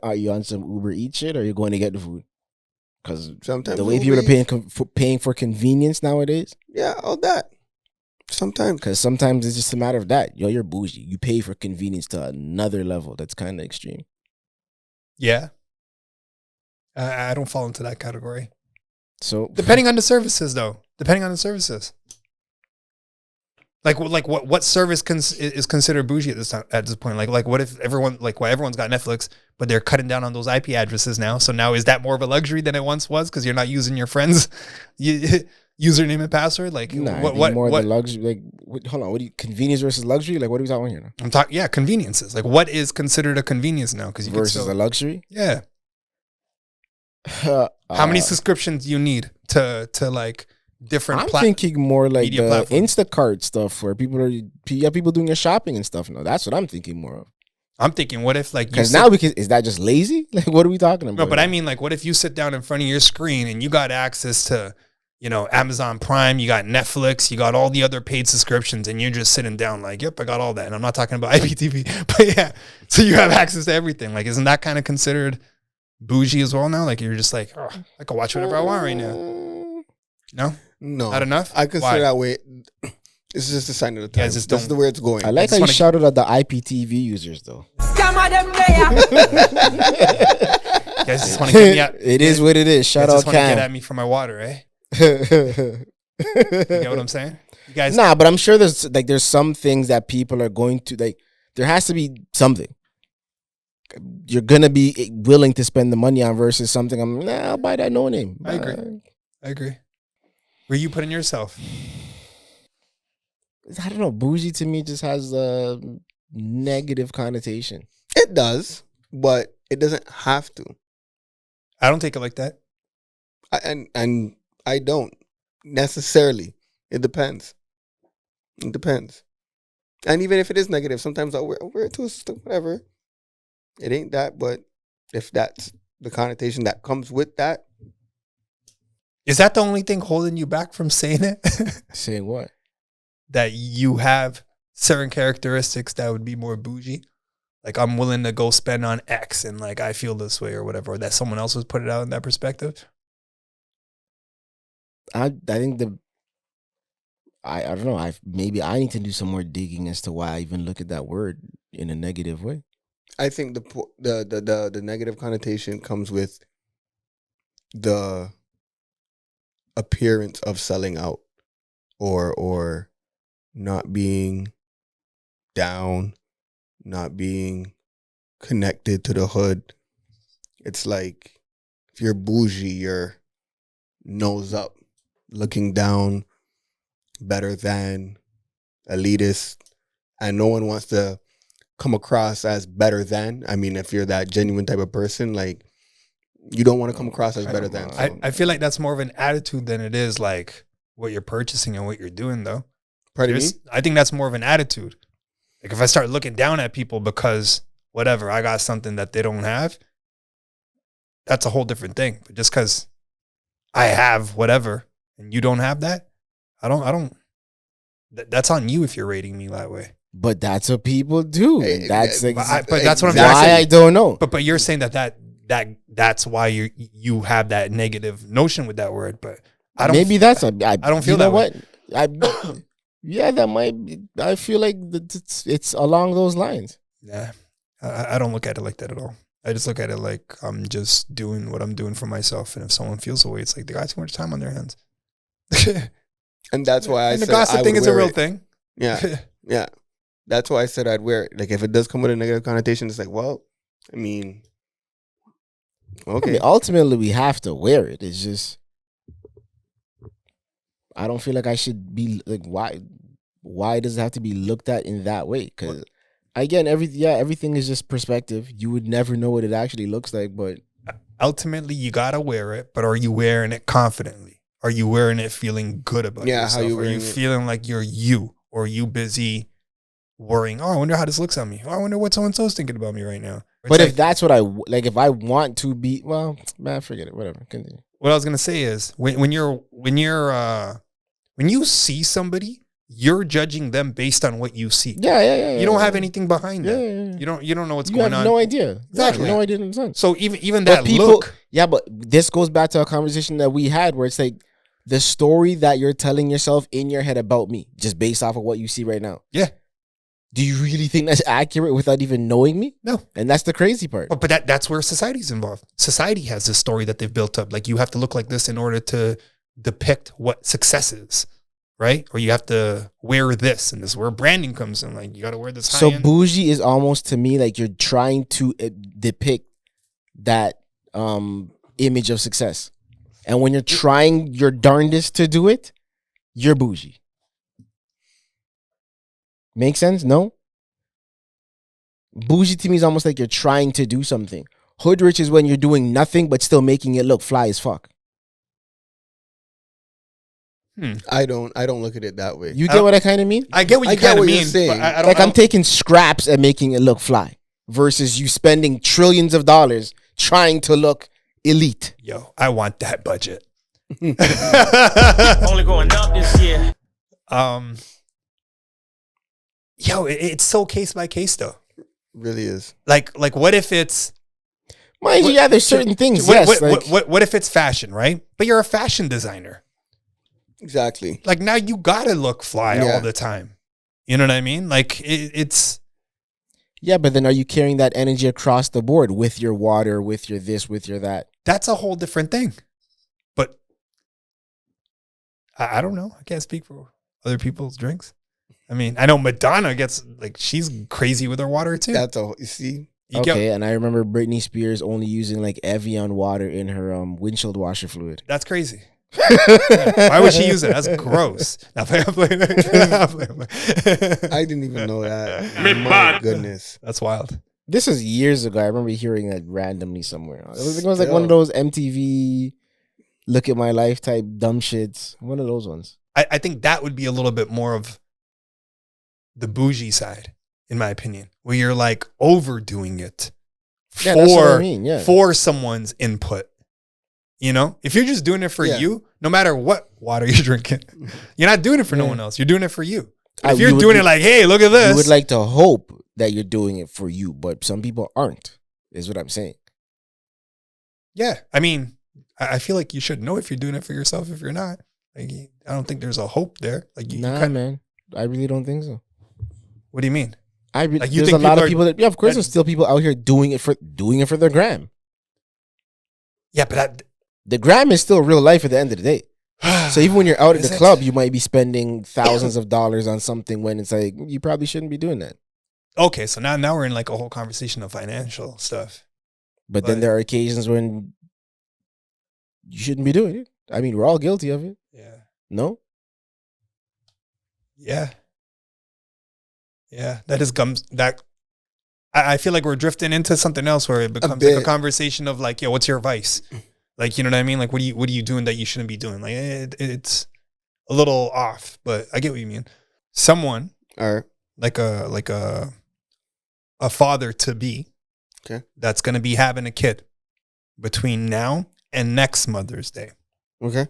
Are you on some Uber Eats shit, or are you going to get the food? Because Sometimes the way Uber people are Eats. paying for convenience nowadays. Yeah, all that. Sometimes. Because sometimes it's just a matter of that. Yo, you're bougie. You pay for convenience to another level. That's kind of extreme. Yeah. I don't fall into that category. So Depending on the services, though. Depending on the services. Like what service is considered bougie at this point? Like what if everyone's got Netflix, but they're cutting down on those IP addresses now? So now is that more of a luxury than it once was because you're not using your friends' username and password? Like what more the luxury? Like hold on, what do you convenience versus luxury? Like what are we talking here now? I'm talking conveniences. Like what is considered a convenience now? Because Versus a luxury? Yeah. How many subscriptions do you need to like different? I'm thinking more like media the platforms. Instacart stuff where people doing your shopping and stuff now. That's what I'm thinking more of. I'm thinking, what if like you Because now is that just lazy? Like what are we talking about? No, but I mean, like, what if you sit down in front of your screen and you got access to, Amazon Prime, you got Netflix, you got all the other paid subscriptions, and you're just sitting down like, yep, I got all that. And I'm not talking about IPTV, but yeah, so you have access to everything. Like, isn't that kind of considered bougie as well now? Like, you're just like, oh, I can watch whatever I want right now. No? No. Not enough? I consider Why? that way. It's just a sign of the time. Guys just This is the way it's going. I like how you shouted at the IPTV users though. You guys just want to get me out. It is what it is. Shout You guys out just want to get Cam. at me for my water, eh? You get what I'm saying? You guys, Nah, but I'm sure there's some things that people are going to like. There has to be something you're gonna be willing to spend the money on versus something. I'll buy that no name. I agree. Where you putting yourself? I don't know. Bougie to me just has a negative connotation. It does, but it doesn't have to. I don't take it like that. And I don't necessarily. It depends. It depends. And even if it is negative, sometimes I'll wear it to whatever. It ain't that, but if that's the connotation that comes with that. Is that the only thing holding you back from saying it? Saying what? That you have certain characteristics that would be more bougie? Like, I'm willing to go spend on X and like I feel this way or whatever, or that someone else was put it out in that perspective? I think I don't know. Maybe I need to do some more digging as to why I even look at that word in a negative way. I think the negative connotation comes with the appearance of selling out or not being down, not being connected to the hood. It's like if you're bougie, you're nose up, looking down, better than, elitist, and no one wants to come across as better than. I mean, if you're that genuine type of person, like, you don't want to come across as better than. So. I feel like that's more of an attitude than it is like what you're purchasing and what you're doing, though. Pardon me? I think that's more of an attitude. Like, if I start looking down at people because whatever, I got something that they don't have, that's a whole different thing. But just because I have whatever and you don't have that, I don't. That's on you if you're rating me that way. But that's what people do. That's but that's what I'm why saying. I don't know. But you're saying that's why you have that negative notion with that word. But I don't. Maybe that's I don't feel you know that what way. Yeah, that might be. I feel like it's along those lines. Yeah, I don't look at it like that at all. I just look at it like I'm just doing what I'm doing for myself. And if someone feels the way, it's like they got too much time on their hands. And that's why I and said the gossip I thing would is a wear real it. thing. Yeah, yeah. That's why I said I'd wear it. Like, if it does come with a negative connotation, it's like, well, I mean, okay. I mean, ultimately, we have to wear it. It's just I don't feel like I should be like, why does it have to be looked at in that way? Because again, everything is just perspective. You would never know what it actually looks like, but ultimately you gotta wear it, but are you wearing it confidently? Are you wearing it feeling good about yourself? How you are you feeling like you're you? Or are you busy worrying, oh, I wonder how this looks on me. Oh, I wonder what so-and-so's thinking about me right now. But if that's what I like, if I want to be, well, man, forget it. Whatever. Continue. What I was gonna say is when you see somebody, you're judging them based on what you see. Yeah. You don't have anything behind that. Yeah. You don't know what's going on. You have no idea. Exactly. No idea in the sense. So even that people, look. Yeah, but this goes back to a conversation that we had where it's like the story that you're telling yourself in your head about me, just based off of what you see right now. Yeah. Do you really think that's accurate without even knowing me? No. And that's the crazy part. But that's where society's involved. Society has this story that they've built up. Like you have to look like this in order to depict what success is, right? Or you have to wear this, and this is where branding comes in. Like you got to wear this high So end. bougie is almost to me like you're trying to depict that image of success. And when you're trying your darndest to do it, you're bougie. Make sense? No? Bougie to me is almost like you're trying to do something. Hood rich is when you're doing nothing but still making it look fly as fuck. I don't look at it that way. You get what I kind of mean? I get what you kind of mean. You're saying. I Like I'm taking scraps and making it look fly versus you spending trillions of dollars trying to look elite. Yo, I want that budget. Only going up this year. Yo, it's so case by case though. Really is. Like what if it's Mind you, yeah, there's certain things. What if it's fashion, right? But you're a fashion designer. Exactly. Like now you gotta look fly Yeah. all the time. You know what I mean? Like it's. Yeah, but then are you carrying that energy across the board with your water, with your this, with your that? That's a whole different thing. But I don't know. I can't speak for other people's drinks. I mean, I know Madonna gets like she's crazy with her water too. That's all. You see. Okay, and I remember Britney Spears only using like Evian water in her windshield washer fluid. That's crazy. Yeah. Why would she use it? That's gross. Now, I didn't even know that. My goodness. That's wild. This is years ago. I remember hearing that randomly somewhere. It was like one of those MTV look at my life type dumb shits. One of those ones. I think that would be a little bit more of the bougie side, in my opinion, where you're like overdoing it Yeah, that's what I mean, yeah. for someone's input. You know, if you're just doing it for you, no matter what water you're drinking, you're not doing it for no one else. You're doing it for you. If you're doing it like, hey, look at this. You would like to hope that you're doing it for you, but some people aren't, is what I'm saying. Yeah. I mean, I feel like you should know if you're doing it for yourself, if you're not. Like, I don't think there's a hope there. Like, man. I really don't think so. What do you mean? There's a lot of people that, of course, there's still people out here doing it for their gram. Yeah, but the gram is still real life at the end of the day. So even when you're out at the club, you might be spending thousands of dollars on something when it's like, you probably shouldn't be doing that. Okay, so now we're in like a whole conversation of financial stuff. But then there are occasions when you shouldn't be doing it. I mean, we're all guilty of it. Yeah. No? Yeah. Yeah, that is that. I feel like we're drifting into something else where it becomes like a conversation of like, yo, what's your vice? Like, you know what I mean? Like, what are you doing that you shouldn't be doing? Like, it's a little off, but I get what you mean. Someone, like a father to be, okay, that's gonna be having a kid between now and next Mother's Day. Okay,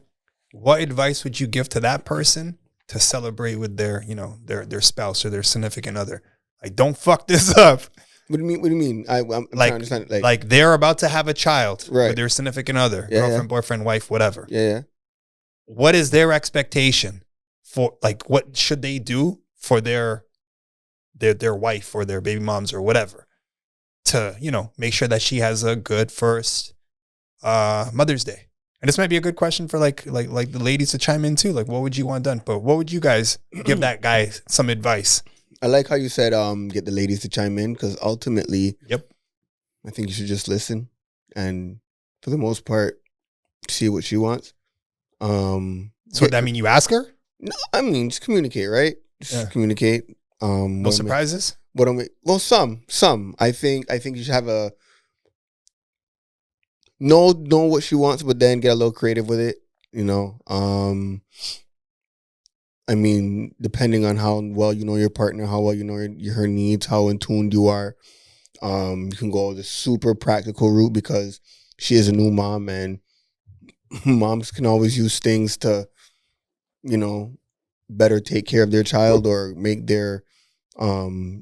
what advice would you give to that person to celebrate with their, you know, their spouse or their significant other? Like, don't fuck this up. What do you mean? I'm trying to understand it. Like they're about to have a child right, with their significant other, yeah, girlfriend, boyfriend, wife, whatever. Yeah. What is their expectation for, like, what should they do for their wife or their baby moms or whatever to, you know, make sure that she has a good first Mother's Day? And this might be a good question for like the ladies to chime in too. Like, what would you want done? But what would you guys give that guy some advice? I like how you said get the ladies to chime in, because ultimately, yep, I think you should just listen and for the most part see what she wants. So that mean you ask her? No, I mean just communicate, right? Just communicate. No surprises? Well, some. I think you should have a know what she wants, but then get a little creative with it. You know, I mean, depending on how well you know your partner, how well you know her needs, how in tuned you are, you can go the super practical route because she is a new mom, and moms can always use things to, you know, better take care of their child or make their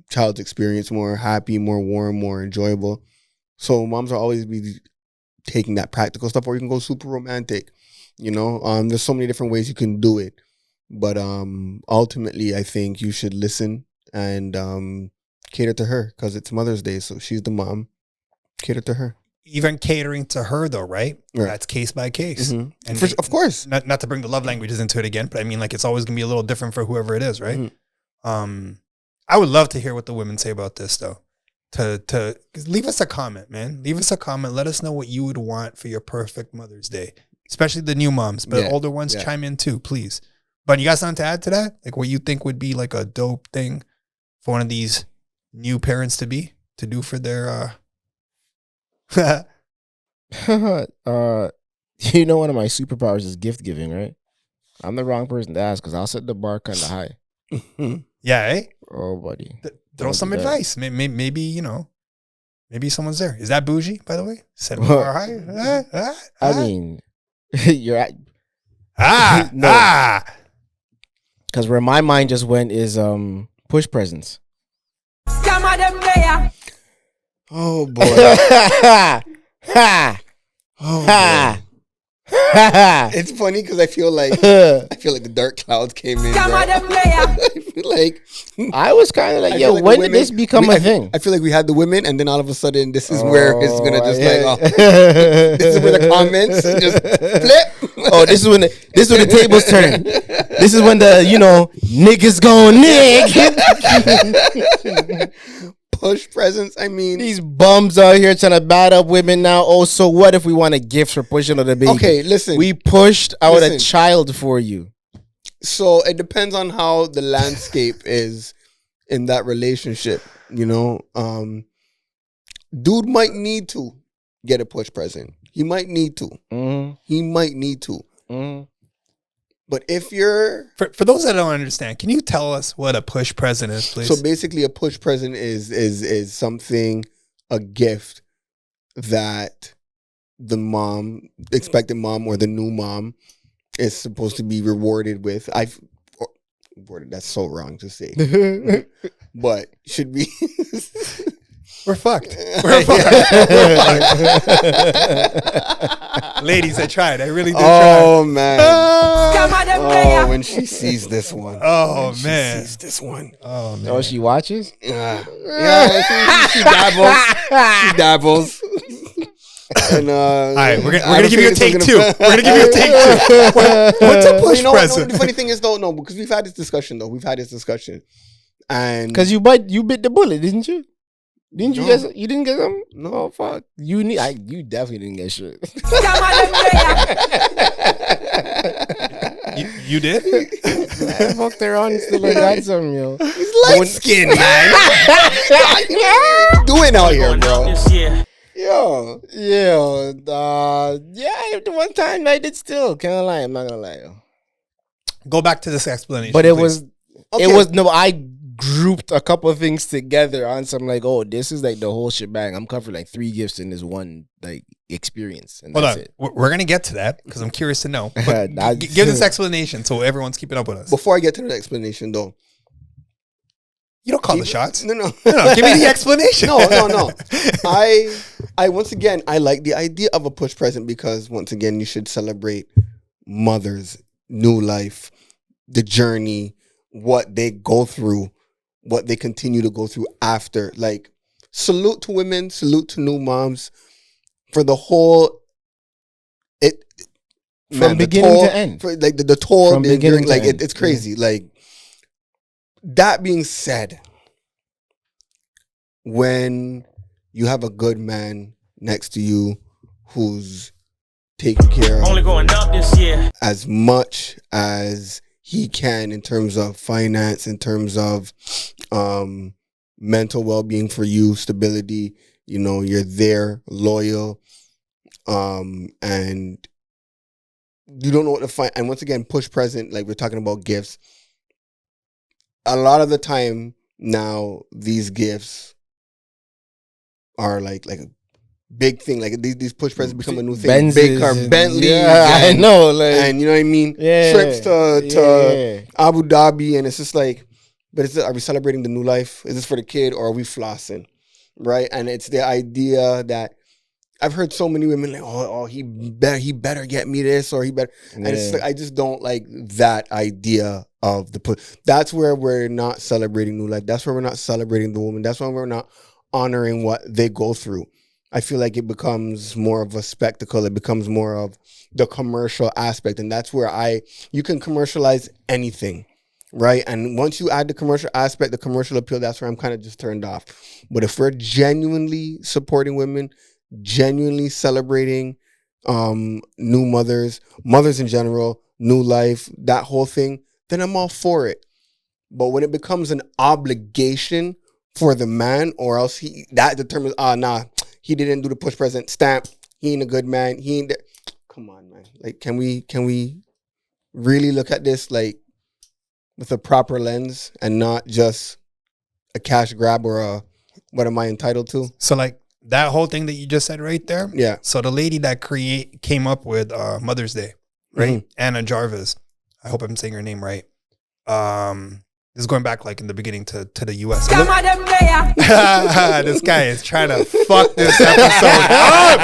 child's experience more happy, more warm, more enjoyable. So moms will always be taking that practical stuff, or you can go super romantic. You know, there's so many different ways you can do it. But ultimately, I think you should listen and cater to her because it's Mother's Day. So she's the mom. Cater to her. Even catering to her, though, right? That's case by case. Mm-hmm. And of course. Not to bring the love languages into it again, but I mean, like, it's always going to be a little different for whoever it is, right? Mm-hmm. I would love to hear what the women say about this, though. To leave us a comment, man. Leave us a comment. Let us know what you would want for your perfect Mother's Day, especially the new moms, but older ones chime in too, please. But you got something to add to that? Like what you think would be like a dope thing for one of these new parents to do for their you know, one of my superpowers is gift giving, right? I'm the wrong person to ask because I'll set the bar kind of high. Yeah, eh? Oh, buddy. Throw some advice. Maybe, you know, maybe someone's there. Is that bougie, by the way? Set the bar high? I mean, you're at... No. Because where my mind just went is push presents. Oh, boy. Oh, boy. It's funny because I feel like the dark clouds came in. I feel like I was kind of like, yo, like when did this become a thing? I feel like we had the women, and then all of a sudden, this is where it's gonna just this is where the comments just flip. Oh, this is when the tables turn. This is when the niggas go nig. Push presents. I mean, these bums out here trying to bat up women now. Oh, so what if we want a gift for pushing on the baby? Okay, listen. We pushed out a child for you. So it depends on how the landscape is in that relationship. You know, dude might need to get a push present. He might need to. Mm-hmm. He might need to. Mm-hmm. But if you're... For those that don't understand, can you tell us what a push present is, please? So basically a push present is something, a gift that the expected mom or the new mom is supposed to be rewarded with. That's so wrong to say. But should be... We're fucked. We're fucked. Ladies, I tried. I really did try. Oh, man. Oh, when she sees this one. Oh, man. She sees this one. Oh, man. Oh, she watches? Yeah, she dabbles. She dabbles. And, all right, we're gonna give you a take two. We're gonna give you a take two. What's a push present? The funny thing is, though, because we've had this discussion, and because you bit the bullet, didn't you? Didn't you get? You didn't get them? No, oh, fuck. You definitely didn't get shit. You did? Man, fuck, they're on still got some, yo. He's light skinned, man. What are you doing out here, bro? Yo. The one time I did still. Can't lie, I'm not gonna lie. Yo. Go back to this explanation. But it was I grouped a couple of things together on some like, oh, this is like the whole shebang. I'm covering like 3 gifts in this one like experience. And hold that's on. it. We're gonna get to that because I'm curious to know. But give this explanation so everyone's keeping up with us. Before I get to the explanation, though, you don't call the shots. No. Give me the explanation. No. I once again, I like the idea of a push present because once again, you should celebrate mothers, new life, the journey, what they go through, what they continue to go through after. Like, salute to women, salute to new moms for the whole from beginning to end. For, like the toll from beginning to like end. It's crazy. Yeah. Like, that being said, when you have a good man next to you who's taken care of Only going up this year. as much as he can in terms of finance, in terms of mental well-being for you, stability. You know, you're there, loyal, and you don't know what to find. And once again, push present, like we're talking about gifts. A lot of the time now, these gifts are like a big thing. Like these push presents become a new thing. Big car, Bentleys. Yeah, I know. Like, and you know what I mean? yeah, Trips to Abu Dhabi, and it's just like, but are we celebrating the new life? Is this for the kid, or are we flossing? Right? And it's the idea that I've heard so many women like, oh, he better get me this, or he better. And it's like, I just don't like that idea of the push. That's where we're not celebrating new life. That's where we're not celebrating the woman. That's why we're not honoring what they go through. I feel like it becomes more of a spectacle. It becomes more of the commercial aspect. And that's where you can commercialize anything, right? And once you add the commercial aspect, the commercial appeal, that's where I'm kind of just turned off. But if we're genuinely supporting women, genuinely celebrating new mothers in general, new life, that whole thing, then I'm all for it. But when it becomes an obligation for the man, or else that determines, he didn't do the push present stamp, he ain't a good man, he ain't come on, man. Like, can we really look at this like with a proper lens and not just a cash grab or a what am I entitled to? So like that whole thing that you just said right there. Yeah. So the lady that came up with Mother's Day, right? Mm-hmm. Anna Jarvis. I hope I'm saying her name right. This is going back like in the beginning to the US. This guy is trying to fuck this episode up.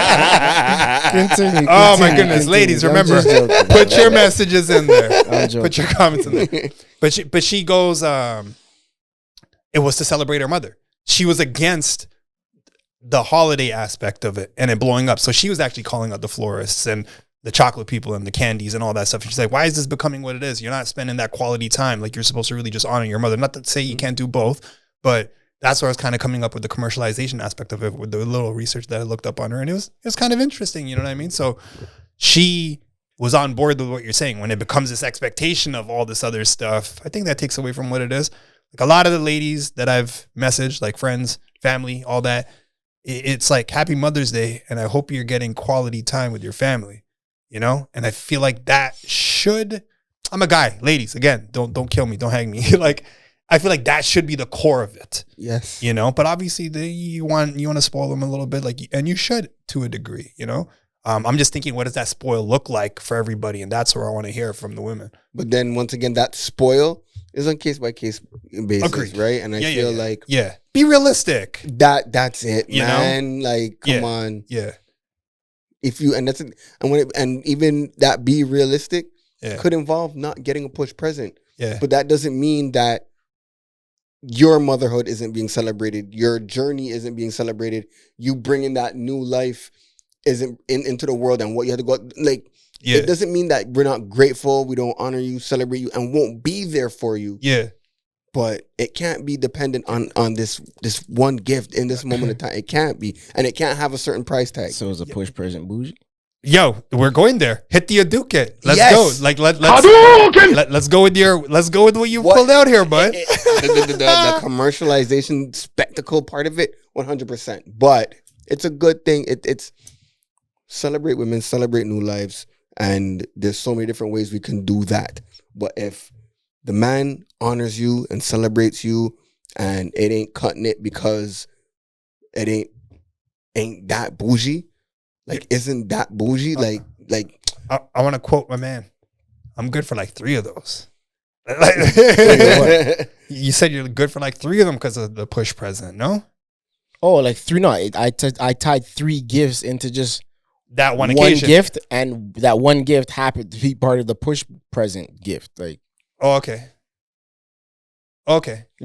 Continue, Oh my goodness, ladies, remember, put your messages in there. Put your comments in there. But she goes, it was to celebrate her mother. She was against the holiday aspect of it and it blowing up. So she was actually calling out the florists and the chocolate people and the candies and all that stuff. And she's like, why is this becoming what it is? You're not spending that quality time. Like, you're supposed to really just honor your mother. Not to say you can't do both, but that's where I was kind of coming up with the commercialization aspect of it with the little research that I looked up on her. And it was kind of interesting. You know what I mean? So she was on board with what you're saying. When it becomes this expectation of all this other stuff, I think that takes away from what it is. Like, a lot of the ladies that I've messaged, like friends, family, all that, it's like, happy Mother's Day. And I hope you're getting quality time with your family. You know, and I feel like that should. I'm a guy, ladies. Again, don't kill me, don't hang me. Like, I feel like that should be the core of it. Yes, you know. But obviously, you want to spoil them a little bit, like, and you should to a degree. You know, I'm just thinking, what does that spoil look like for everybody, and that's where I want to hear from the women. But then once again, that spoil is on case by case basis, Agreed. right? And I feel like be realistic. That's it, you man. know? Like, come on, yeah. If you and even that be realistic could involve not getting a push present. Yeah. But that doesn't mean that your motherhood isn't being celebrated. Your journey isn't being celebrated. You bringing that new life isn't into the world and what you had to go like. Yeah. It doesn't mean that we're not grateful. We don't honor you, celebrate you, and won't be there for you. Yeah. But it can't be dependent on this one gift in this moment of time. It can't be. And it can't have a certain price tag. So it's a push present bougie? Yo, we're going there. Hit the Hadouken. Let's go. Like let's go with what you pulled out here, bud. The commercialization spectacle part of it, 100%. But it's a good thing. It's celebrate women, celebrate new lives, and there's so many different ways we can do that. But if the man honors you and celebrates you, and it ain't cutting it because it ain't that bougie. Like, isn't that bougie? Like I want to quote my man. I'm good for like 3 of those. You said you're good for like 3 of them because of the push present, no? Oh, like 3? No, I tied 3 gifts into just that one occasion. Gift, and that one gift happened to be part of the push present gift. Like, oh, okay.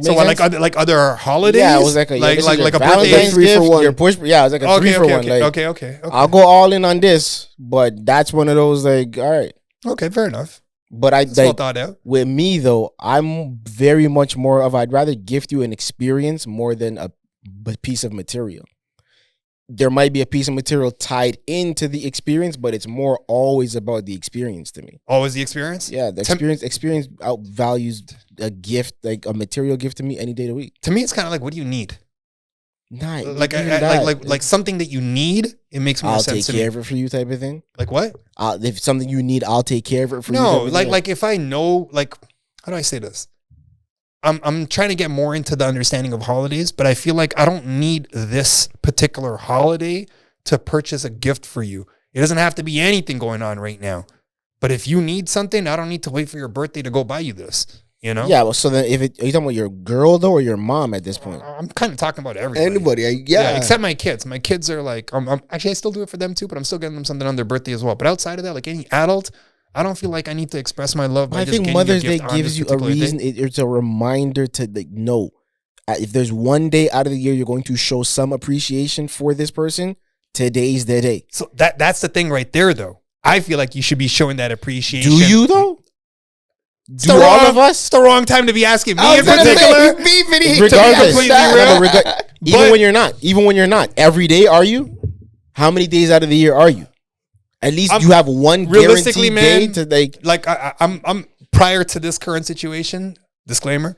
So what, like other holidays? Yeah, it was like a Valentine's 3 for 1. Your push, yeah, it was like a 3 for 1. Like, okay. I'll go all in on this, but that's one of those like, all right. Okay, fair enough. But it's well thought out. With me though, I'm very much more of, I'd rather gift you an experience more than a piece of material. there might be a piece of material tied into the experience, but it's more always about the experience to me. Always the experience? Yeah, the experience outvalues a gift, like a material gift to me any day of the week. To me, it's kind of like, what do you need? Nah, like something that you need, it makes more I'll sense to take me. care of it for you type of thing. Like what? If something you need, I'll take care of it for you. No, like if I know, like, how do I say this? I'm trying to get more into the understanding of holidays, but I feel like I don't need this particular holiday to purchase a gift for you. It doesn't have to be anything going on right now. But if you need something, I don't need to wait for your birthday to go buy you this. You know? Yeah, well, so then are you talking about your girl though or your mom at this point? I'm kind of talking about everybody. Anybody, yeah. Except my kids. My kids are like, actually, I still do it for them too, but I'm still getting them something on their birthday as well. But outside of that, like any adult, I don't feel like I need to express my love by I just think getting Mother's a Day gift on gives this you a particular reason. day. It's a reminder to know if there's one day out of the year you're going to show some appreciation for this person, today's the day. So that's the thing right there, though. I feel like you should be showing that appreciation. Do you though? Do all of us? It's the wrong time to be asking me in particular. Even when you're not, every day are you? How many days out of the year are you? At least you have one realistically, guaranteed day to like I'm prior to this current situation. Disclaimer.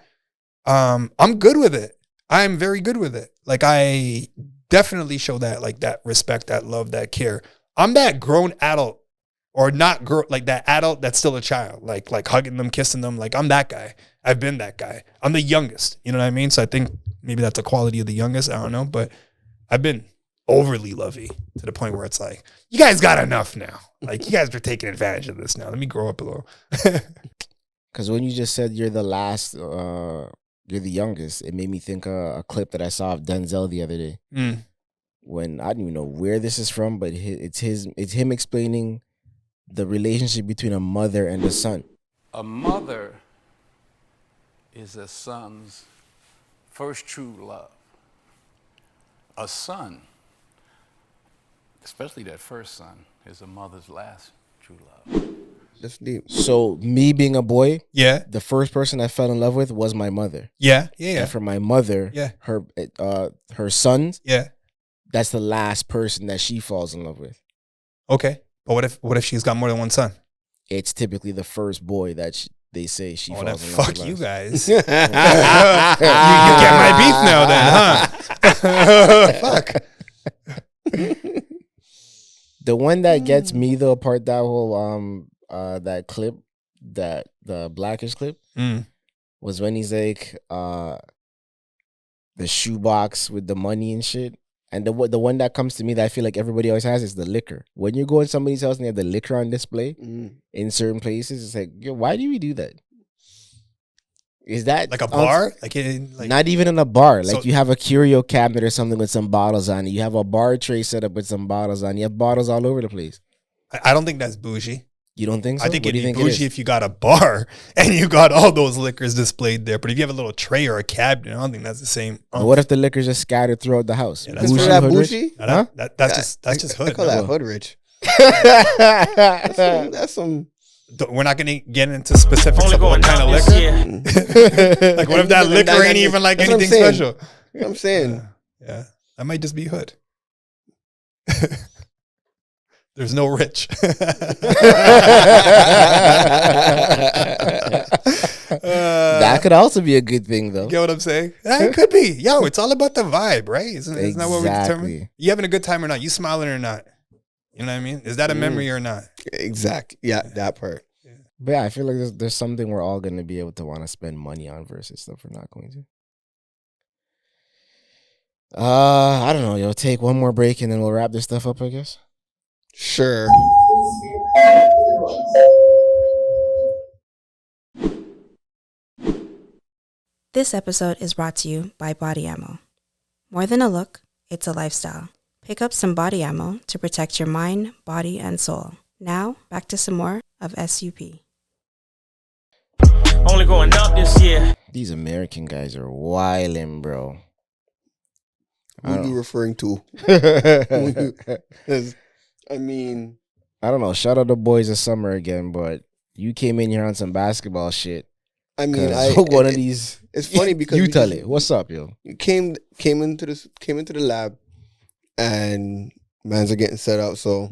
I'm good with it. I'm very good with it. Like I definitely show that respect, that love, that care. I'm that grown adult. Or not girl, like that adult that's still a child, like hugging them, kissing them. Like I'm that guy. I've been that guy. I'm the youngest. You know what I mean? So I think maybe that's a quality of the youngest. I don't know, but I've been overly lovey to the point where it's like, you guys got enough now. Like you guys are taking advantage of this now. Let me grow up a little. Because when you just said you're the last, you're the youngest, it made me think of a clip that I saw of Denzel the other day. When I don't even know where this is from, but it's him explaining the relationship between a mother and a son. A mother is a son's first true love. A son, especially that first son, is a mother's last true love. That's deep. So me being a boy, yeah, the first person I fell in love with was my mother. Yeah. And for my mother, her sons, that's the last person that she falls in love with. Okay. But what if she's got more than one son? It's typically the first boy that they say she falls in love with. Fuck you guys. you get my beef now then, huh? Fuck. The one that gets me though, apart that whole that clip, that the Blackish clip, was when he's like the shoebox with the money and shit. And the one that comes to me that I feel like everybody always has is the liquor. When you go in somebody's house and they have the liquor on display in certain places, it's like, yo, why do we do that? Is that like a bar? Like not even in a bar. Like you have a curio cabinet or something with some bottles on it. You have a bar tray set up with some bottles on it. You have bottles all over the place. I don't think that's bougie. You don't think so? I think it'd be bougie if you got a bar and you got all those liquors displayed there. But if you have a little tray or a cabinet, I don't think that's the same. What if the liquor's just scattered throughout the house? Yeah, that's bougie? Huh? That's just hood. I call that hood rich. that's some. We're not going to get into specifics of what kind of liquor. Like, what if that liquor ain't even like anything special? I'm saying. Yeah, that might just be hood. There's no rich. That could also be a good thing, though. You get what I'm saying? It could be. Yo, it's all about the vibe, right? Isn't that what we determine? You having a good time or not? You smiling or not? You know what I mean? Is that a memory or not? Exactly. Yeah, that part. Yeah. But yeah, I feel like there's something we're all going to be able to want to spend money on versus stuff we're not going to. I don't know. Yo, take one more break and then we'll wrap this stuff up, I guess. Sure. This episode is brought to you by Body Ammo. More than a look, it's a lifestyle. Pick up some body ammo to protect your mind, body, and soul. Now, back to some more of wha'SUP. Only going up this year. These American guys are wildin', bro. Who are you referring to? I mean, I don't know. Shout out the boys of summer again, but you came in here on some basketball shit. I mean, one of these. It's funny because you tell it. What's up, yo? You came into the lab, and mans are getting set up. So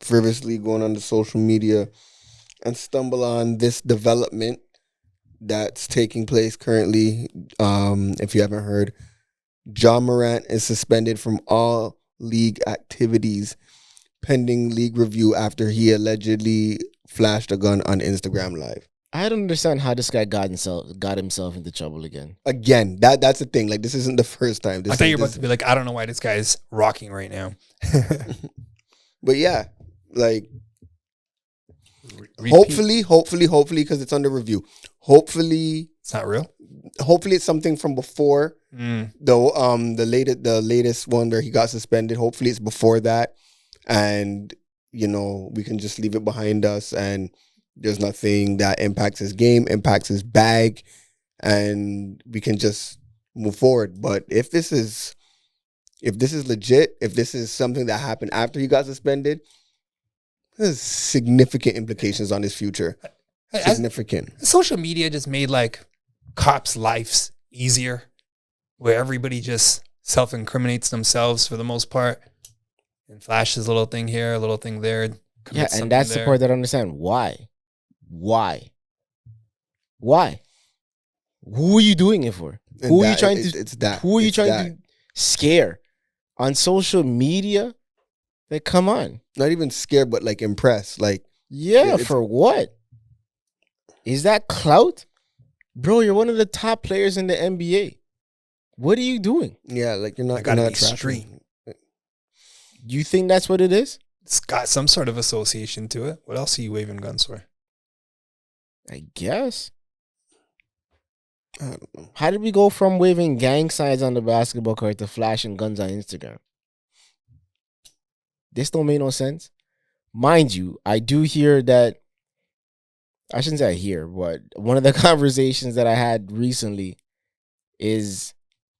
frivolously going on the social media and stumble on this development that's taking place currently. If you haven't heard, Ja Morant is suspended from all league activities pending league review after he allegedly flashed a gun on Instagram Live. I don't understand how this guy got himself into trouble again. Again, that's the thing. Like, this isn't the first time. I thought you were about to be like, I don't know why this guy's rocking right now. But yeah, like, hopefully, because it's under review. Hopefully, it's not real. Hopefully, it's something from before the latest one where he got suspended. Hopefully, it's before that, and we can just leave it behind us, and there's nothing that impacts his game, impacts his bag, and we can just move forward. But if this is legit, if this is something that happened after he got suspended, there's significant implications on his future. Significant. Social media just made like cops' lives easier, where everybody just self-incriminates themselves for the most part and flashes a little thing here, a little thing there. Yeah, and that's the part that I understand. Why? Who are you doing it for? And Who are that- you trying it's- to? it's that. Who are you It's trying that. to scare on social media? Like, come on. Not even scared, but like impressed. Like, Yeah, it's- for what? Is that clout? Bro, you're one of the top players in the NBA. What are you doing? yeah, like you're I not gotta you're be not trapping. street. You think that's what it is? It's got some sort of association to it. What else are you waving guns for? I guess. I don't know. How did we go from waving gang signs on the basketball court to flashing guns on Instagram? This don't make no sense. Mind you, I do hear that, I shouldn't say I hear, but one of the conversations that I had recently is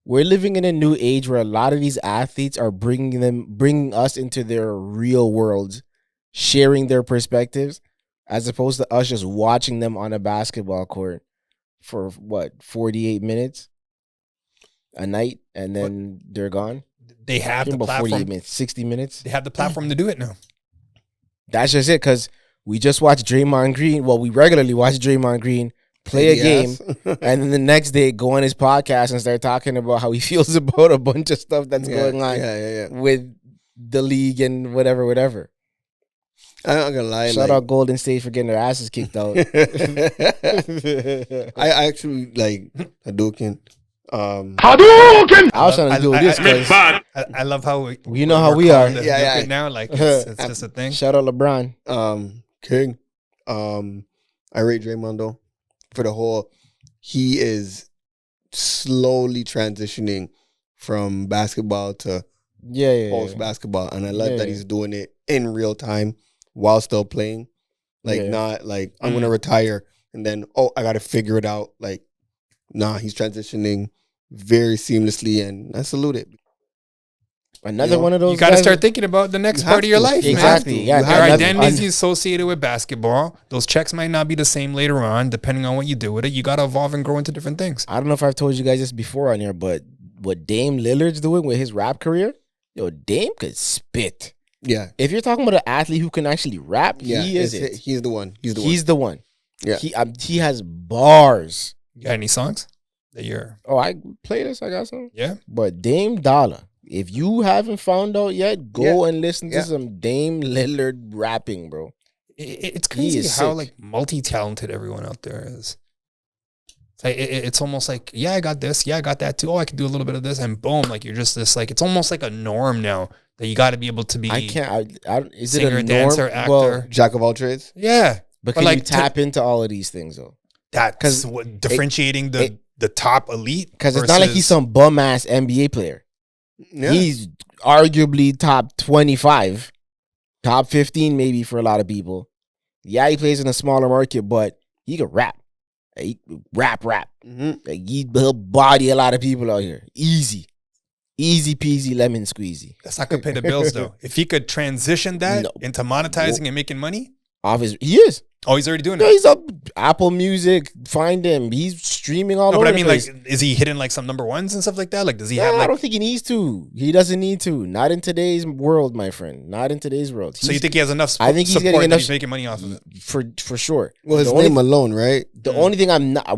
we're living in a new age where a lot of these athletes are bringing us into their real worlds, sharing their perspectives, as opposed to us just watching them on a basketball court for 48 minutes a night, and then they're gone. They have the About 48 platform. minutes, 60 minutes. They have the platform to do it now. That's just it, because we just watched Draymond Green. Well, we regularly watch Draymond Green play a Yes. game, and then the next day go on his podcast and start talking about how he feels about a bunch of stuff that's going on Yeah. with the league and whatever. I'm not gonna lie. Shout like, out Golden State for getting their asses kicked out. I actually like Hadouken. I was trying to do this because I love how you know how we are. Yeah. Now, like it's just a thing. Shout out LeBron. King. I rate Draymond though for the whole. He is slowly transitioning from basketball to Yeah. post basketball, and I love Yeah. that he's doing it in real time while still playing. Like Yeah. not like I'm gonna retire and then I got to figure it out. Like nah, he's transitioning very seamlessly, and I salute it. Another one of those. You got to guys start thinking about the next You part have of your to. life, Exactly. man. Yeah, Your another- identity is associated with basketball. Those checks might not be the same later on, depending on what you do with it. You got to evolve and grow into different things. I don't know if I've told you guys this before on here, but what Dame Lillard's doing with his rap career, Dame could spit. Yeah, If you're talking about an athlete who can actually rap, yeah, he is it. He's the one. He's the one. He's the one. Yeah. He has bars. You got any songs that you're? Oh, I play this. I got some. Yeah. But Dame Dollar, if you haven't found out yet, go and listen to Yeah. some Dame Lillard rapping, bro. It's He crazy is how sick. like multi-talented everyone out there is. It's like it's almost like, yeah, I got this, yeah, I got that too. Oh, I can do a little bit of this, and boom, like you're just this like it's almost like a norm now that you got to be able to be. I can't. Is it singer, a norm? dancer, actor. Well, Jack of all trades. Yeah, but can like you tap into all of these things though? that's what differentiating the top elite. Because it's not like he's some bum ass NBA player. Yeah. He's arguably top 25, top 15 maybe for a lot of people. Yeah, he plays in a smaller market, but he can rap. He rap. Mm-hmm. Like he'll body a lot of people out here. Easy peasy lemon squeezy. That's not gonna pay the bills though. If he could transition that No. into monetizing and making money, He is. Oh, he's already doing Yeah, it. he's up Apple Music. Find him. He's streaming all No, over. but I the mean, place. like, is he hitting like some number ones and stuff like that? Like, does he Yeah, have I like? don't think he needs to. He doesn't need to. Not in today's world, my friend. Not in today's world. So you think he has enough? I think he's support getting that enough. He's making money off of it. For sure. Well, his The only- name alone, right? The only thing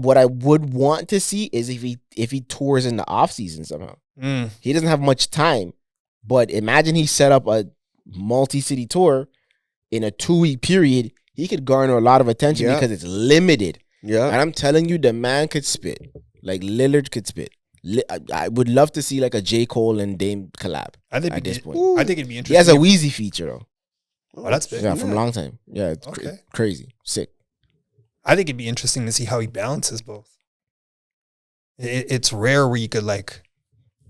what I would want to see is if he tours in the off season somehow. He doesn't have much time, but imagine he set up a multi-city tour in a 2-week period. He could garner a lot of attention because it's limited. Yeah. And I'm telling you, the man could spit. Like Lillard could spit. I would love to see like a J. Cole and Dame collab. I think at this point. I think it'd be interesting. He has a Wheezy feature though. Oh, that's big. Yeah, from a long time. Yeah, it's crazy. Sick. I think it'd be interesting to see how he balances both. It's rare where you could like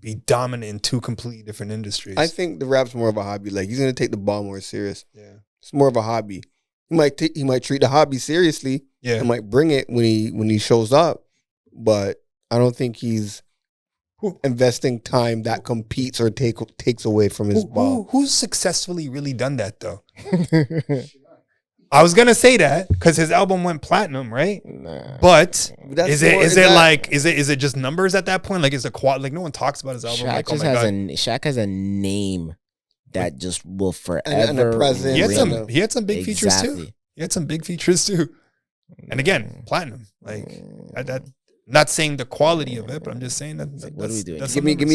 be dominant in two completely different industries. I think the rap's more of a hobby. Like, he's gonna take the ball more serious. Yeah. It's more of a hobby. He might treat the hobby seriously. Yeah. He might bring it when he shows up, but I don't think he's investing time that competes or takes away from his ball. Who's successfully really done that though? I was gonna say that because his album went platinum, right? Nah. But That's is it more- is is it that- like is it just numbers at that point? Like is the quad like no one talks about his album? Shaq Like, oh just my has God. Shaq has a name that just will forever. And a presence. He had ring. he had some big features too. Exactly. He had some big features too. And again, platinum. Like that. Not saying the quality of it, but I'm just saying that. Like, what are we doing?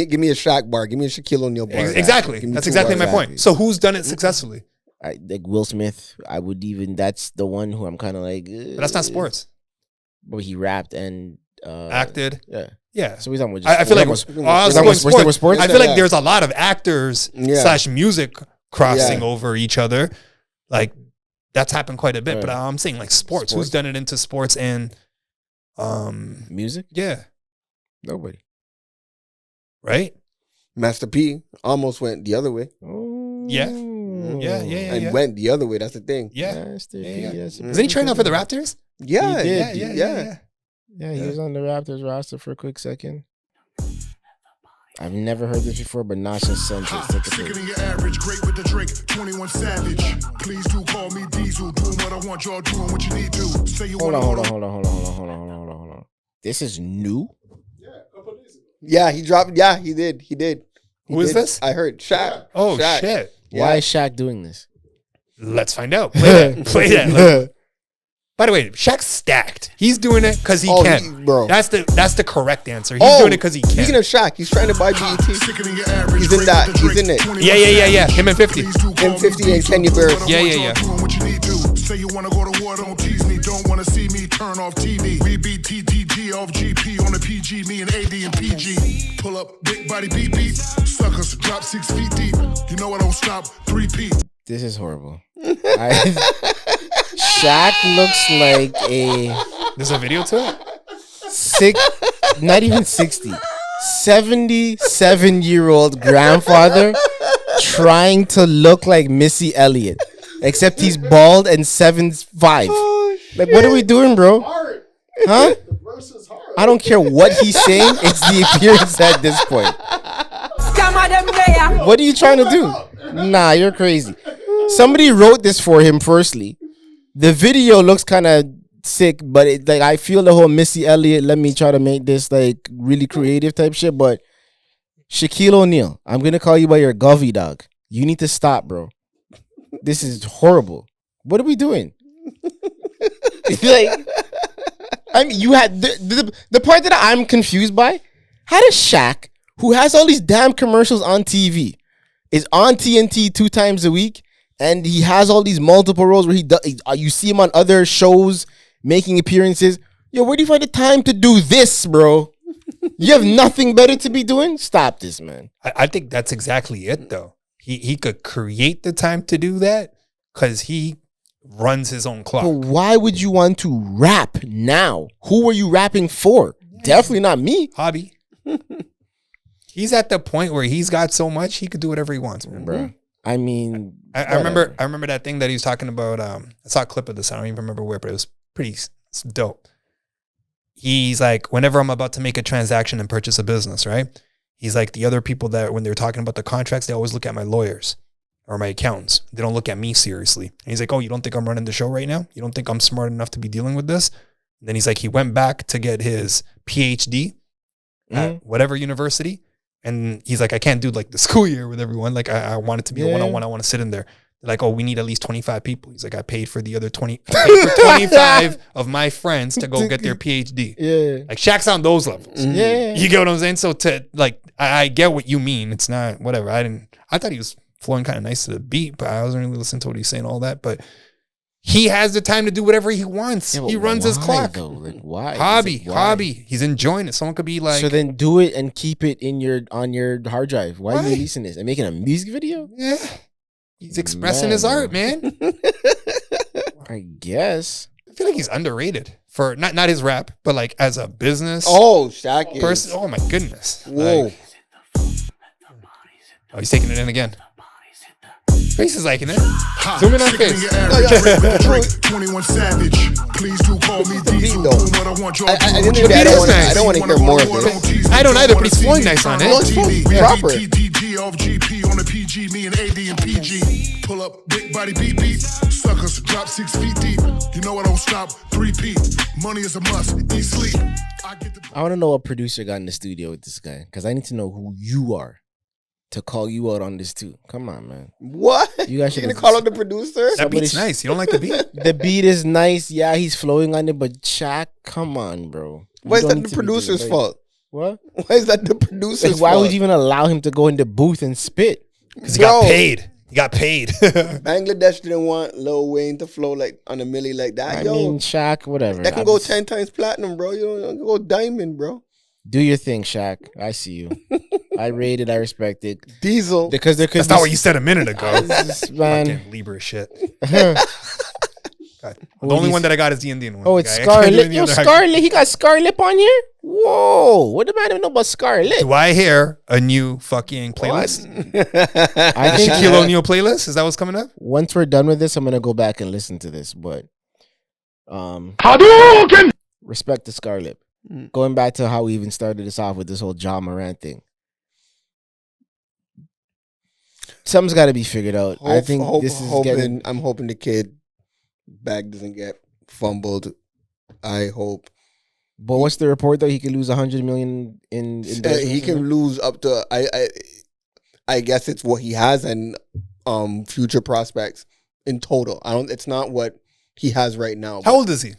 Give me a Shaq bar. Give me a Shaquille O'Neal bar. Exactly. Give me That's two exactly bars. my point. So who's done it successfully? Like Will Smith, I would even. That's the one who I'm kind of like. But that's not sports. But he rapped and Acted. Yeah. Yeah. So we're talking about. I feel like we're I talking was about going sports. sports. I feel like Yeah. there's a lot of actors / music crossing over each other. Like that's happened quite a bit. But I'm saying like sports. Who's done it into sports and music? Yeah. Nobody. Right? Master P almost went the other way. Yeah. Yeah. Went the other way. That's the thing. Yeah. Master P, Yeah. yes. Isn't he trying out for the Raptors? Yeah. He did. Yeah. Yeah, he was on the Raptors roster for a quick second. I've never heard this before, but Nasha sent it. Sicker than your average, great with the drink, 21 Savage. Please do call me Diesel, doing what I want, y'all doing what you need to. Say you Hold on. This is new? Yeah, he dropped. Yeah, he did. Who is this? I heard Shaq. Oh, Shaq. shit. Why is Shaq doing this? Let's find out. Play that. By the way, Shaq's stacked. He's doing it because he can. bro. That's the correct answer. He's doing it because he can. Speaking of Shaq, he's trying to buy BET. Sicker than your average, He's in that. He's in it. Yeah. Him and 50. Him, 50, and Kenya Barris. Yeah. Doing what you need to. Say you wanna go to war, don't tease me. Don't wanna see me, turn off TV. We beat TTG off GP on the PG. Me and AD and PG. Pull up, big body beat. Suckers drop 6 feet deep. You know I don't stop. 3P. This is horrible. Shaq looks like a There's a video to it? not even 60, 77-year-old grandfather trying to look like Missy Elliott, except he's bald and 7'5". Like, what are we doing, bro? Huh? I don't care what he's saying. It's the appearance at this point. What are you trying to do? Nah, you're crazy. Somebody wrote this for him firstly. The video looks kind of sick, but I feel the whole Missy Elliott, let me try to make this like really creative type shit. But Shaquille O'Neal, I'm gonna call you by your govy dog. You need to stop, bro. This is horrible. What are we doing? Like, I mean, you had the part that I'm confused by. How does Shaq, who has all these damn commercials on TV, is on TNT 2 times a week, and he has all these multiple roles where you see him on other shows making appearances. Yo, where do you find the time to do this, bro? You have nothing better to be doing? Stop this, man. I think that's exactly it, though. He could create the time to do that because he runs his own clock. But why would you want to rap now? Who were you rapping for? Definitely not me. Hobby. He's at the point where he's got so much he could do whatever he wants, man. Bro. I mean, I remember that thing that he was talking about. I saw a clip of this. I don't even remember where, but it was pretty dope. He's like, whenever I'm about to make a transaction and purchase a business, right? He's like, the other people that when they're talking about the contracts, they always look at my lawyers. or my accountants. They don't look at me seriously. And he's like, oh, you don't think I'm running the show right now? You don't think I'm smart enough to be dealing with this? And then he's like, he went back to get his PhD at whatever university. And he's like, I can't do like the school year with everyone. Like I want it to be a one-on-one. I want to sit in there. They're like, oh, we need at least 25 people. He's like, I paid for the other 25 of my friends to go get their PhD. Yeah. Like Shaq's on those levels. Yeah. You get what I'm saying? So to like, I get what you mean. It's not whatever. I thought he was flowing kind of nice to the beat, but I wasn't really listening to what he's saying, all that. But he has the time to do whatever he wants. He runs his clock. Though? Like why? Hobby. He's enjoying it. Someone could be like, so then do it and keep it on your hard drive. Why are you releasing this and making a music video? Yeah. He's expressing his art, man. I guess. I feel like he's underrated for not his rap, but like as a business. Oh, Shaq person. Oh my goodness. Whoa. Like, oh, he's taking it in again. Face is liking it. Zoom in on face. 21 Savage. Please do call me Diesel. I don't want to hear more of this. I don't either, but he's flowing nice on it. No, it's proper. Off GP on the PG, me and AD and PG. Pull up, big body beat beat. Suckers drop 6 feet deep. You know I don't stop. 3P. Money is a must. Eat sleep. I want to know what producer got in the studio with this guy because I need to know who you are to call you out on this too. Come on, man. What? You guys You should gonna call out the producer? That beat's nice. You don't like the beat? The beat is nice. Yeah, he's flowing on it, but Shaq, come on, bro. Why is that the producer's fault? What? Why is that the producer's Like, why fault? would you even allow him to go in the booth and spit? Because he got paid. He got paid. Bangladesh didn't want Lil Wayne to flow like on a milli like that. I mean, Shaq, whatever. That can go 10 times platinum, bro. You don't go diamond, bro. Do your thing, Shaq. I see you. I rate it. I respect it. Diesel. Because there could That's not what you said a minute ago. Man. Fucking Libra shit. God. The only one that I got is the Indian one. Oh, it's Like, I can't do Scarlet. any Yo, other- Scarlet. He got Scarlet on here? Whoa. What the man even know about Scarlet? Do I hear a new fucking playlist? I think Shaquille O'Neal playlist? Is that what's coming up? once we're done with this, I'm gonna go back and listen to this. But respect to Scarlet. Going back to how we even started this off with this whole John Morant thing. Something's got to be figured out. I think this is getting. I'm hoping the kid bag doesn't get fumbled. I hope. But what's the report though? He could lose $100 million in. He can lose up to. I guess it's what he has and future prospects in total. It's not what he has right now. How old is he?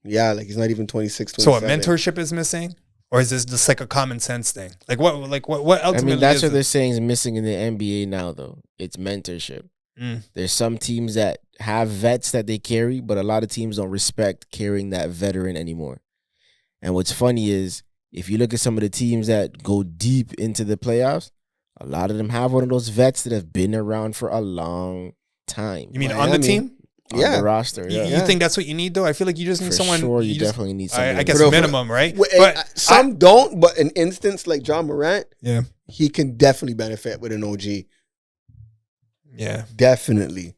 Yeah, like he's not even 26, 27. So a mentorship is missing? Or is this just like a common sense thing? Like what ultimately I mean, that's is what it? they're saying is missing in the NBA now, though. It's mentorship. There's some teams that have vets that they carry, but a lot of teams don't respect carrying that veteran anymore. And what's funny is if you look at some of the teams that go deep into the playoffs, a lot of them have one of those vets that have been around for a long time. You mean on the team? On the roster, yeah. You think that's what you need, though? I feel like you just need For someone. sure, you just- definitely need somebody. I guess For- minimum, right? But some don't, but an instance like John Morant, yeah, he can definitely benefit with an OG. Yeah. Definitely.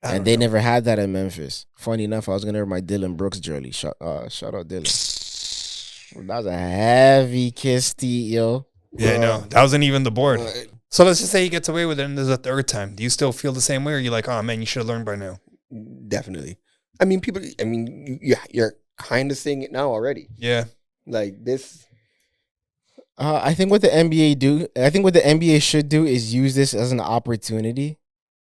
And they never had that in Memphis. Funny enough, I was gonna wear my Dylan Brooks jersey. Shout out Dylan. That was a heavy kiss, yo. Yeah, no, that wasn't even the board. So let's just say he gets away with it and there's a third time. Do you still feel the same way, or are you like, oh man, you should have learned by now? Definitely. I mean, you're kind of seeing it now already. Yeah. Like this. I think what the NBA should do is use this as an opportunity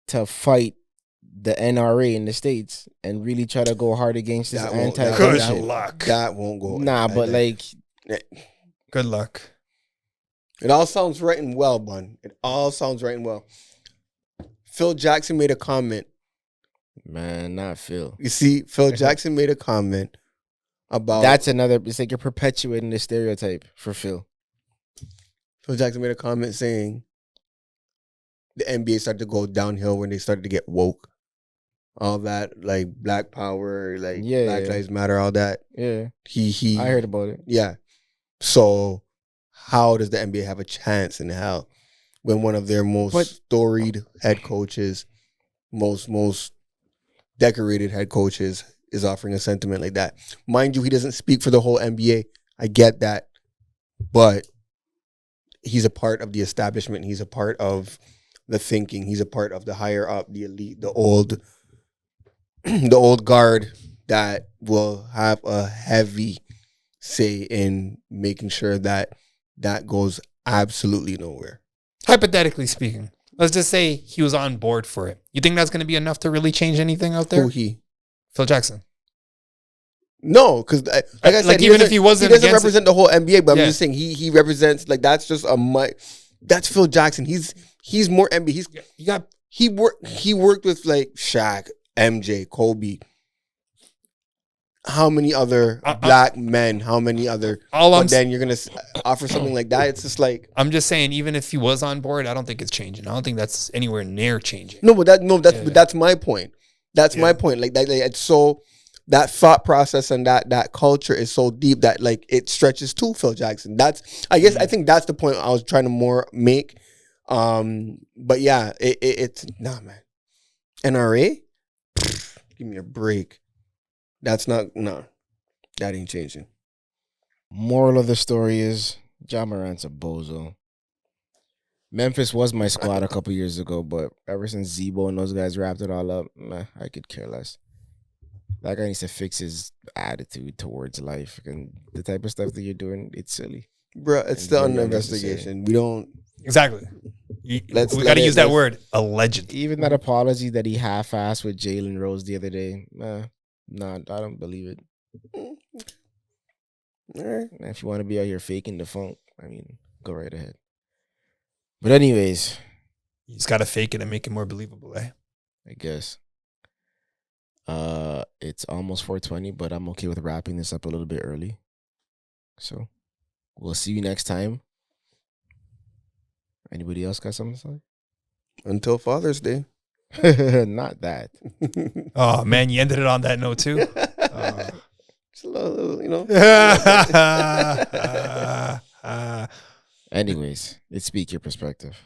to fight the NRA in the States and really try to go hard against this Good luck. That won't go. Nah, but like, good luck. It all sounds right and well, Bun. It all sounds right and well. Phil Jackson made a comment. Man, not Phil. You see, Phil Jackson made a comment about... That's another... It's like you're perpetuating the stereotype for Phil. Phil Jackson made a comment saying the NBA started to go downhill when they started to get woke. All that, like Black Power, like Black Lives Matter, all that. Yeah. I heard about it. Yeah. So... how does the NBA have a chance in hell when one of their most storied head coaches, most decorated head coaches is offering a sentiment like that? Mind you, he doesn't speak for the whole NBA. I get that. But he's a part of the establishment. He's a part of the thinking. He's a part of the higher up, the elite, the old guard that will have a heavy say in making sure that goes absolutely nowhere. Hypothetically speaking, let's just say he was on board for it. You think that's going to be enough to really change anything out there? Who he? Phil Jackson. No, because like I said, even if he wasn't, he doesn't represent the whole NBA. But Yeah. I'm just saying he represents, like, that's just that's Phil Jackson. He's more NBA. He worked with like Shaq, MJ, Kobe. How many other black men? How many other? Then you're gonna offer something like that. It's just like, I'm just saying, even if he was on board, I don't think it's changing. I don't think that's anywhere near changing. But that's my point. That's my point. Like it's so, that thought process and that culture is so deep that like it stretches to Phil Jackson. I think that's the point I was trying to more make. But yeah, it's nah, man. NRA, give me a break. That's not, that ain't changing. Moral of the story is Ja Morant's a bozo. Memphis was my squad a couple years ago, but ever since Zebo and those guys wrapped it all up, I could care less. That guy needs to fix his attitude towards life, and the type of stuff that you're doing, it's silly. Bro, it's still under investigation. We don't... Exactly. We got to use that word, allegedly. Even that apology that he half-assed with Jalen Rose the other day, I don't believe it. All right. If you want to be out here faking the funk, I mean, go right ahead. But anyways, you just got to fake it and make it more believable, eh? I guess. It's almost 4:20, but I'm okay with wrapping this up a little bit early. So we'll see you next time. Anybody else got something to say? Until Father's Day. Not that. Oh man, you ended it on that note too. Just a little, you know. Anyways, let's speak your perspective.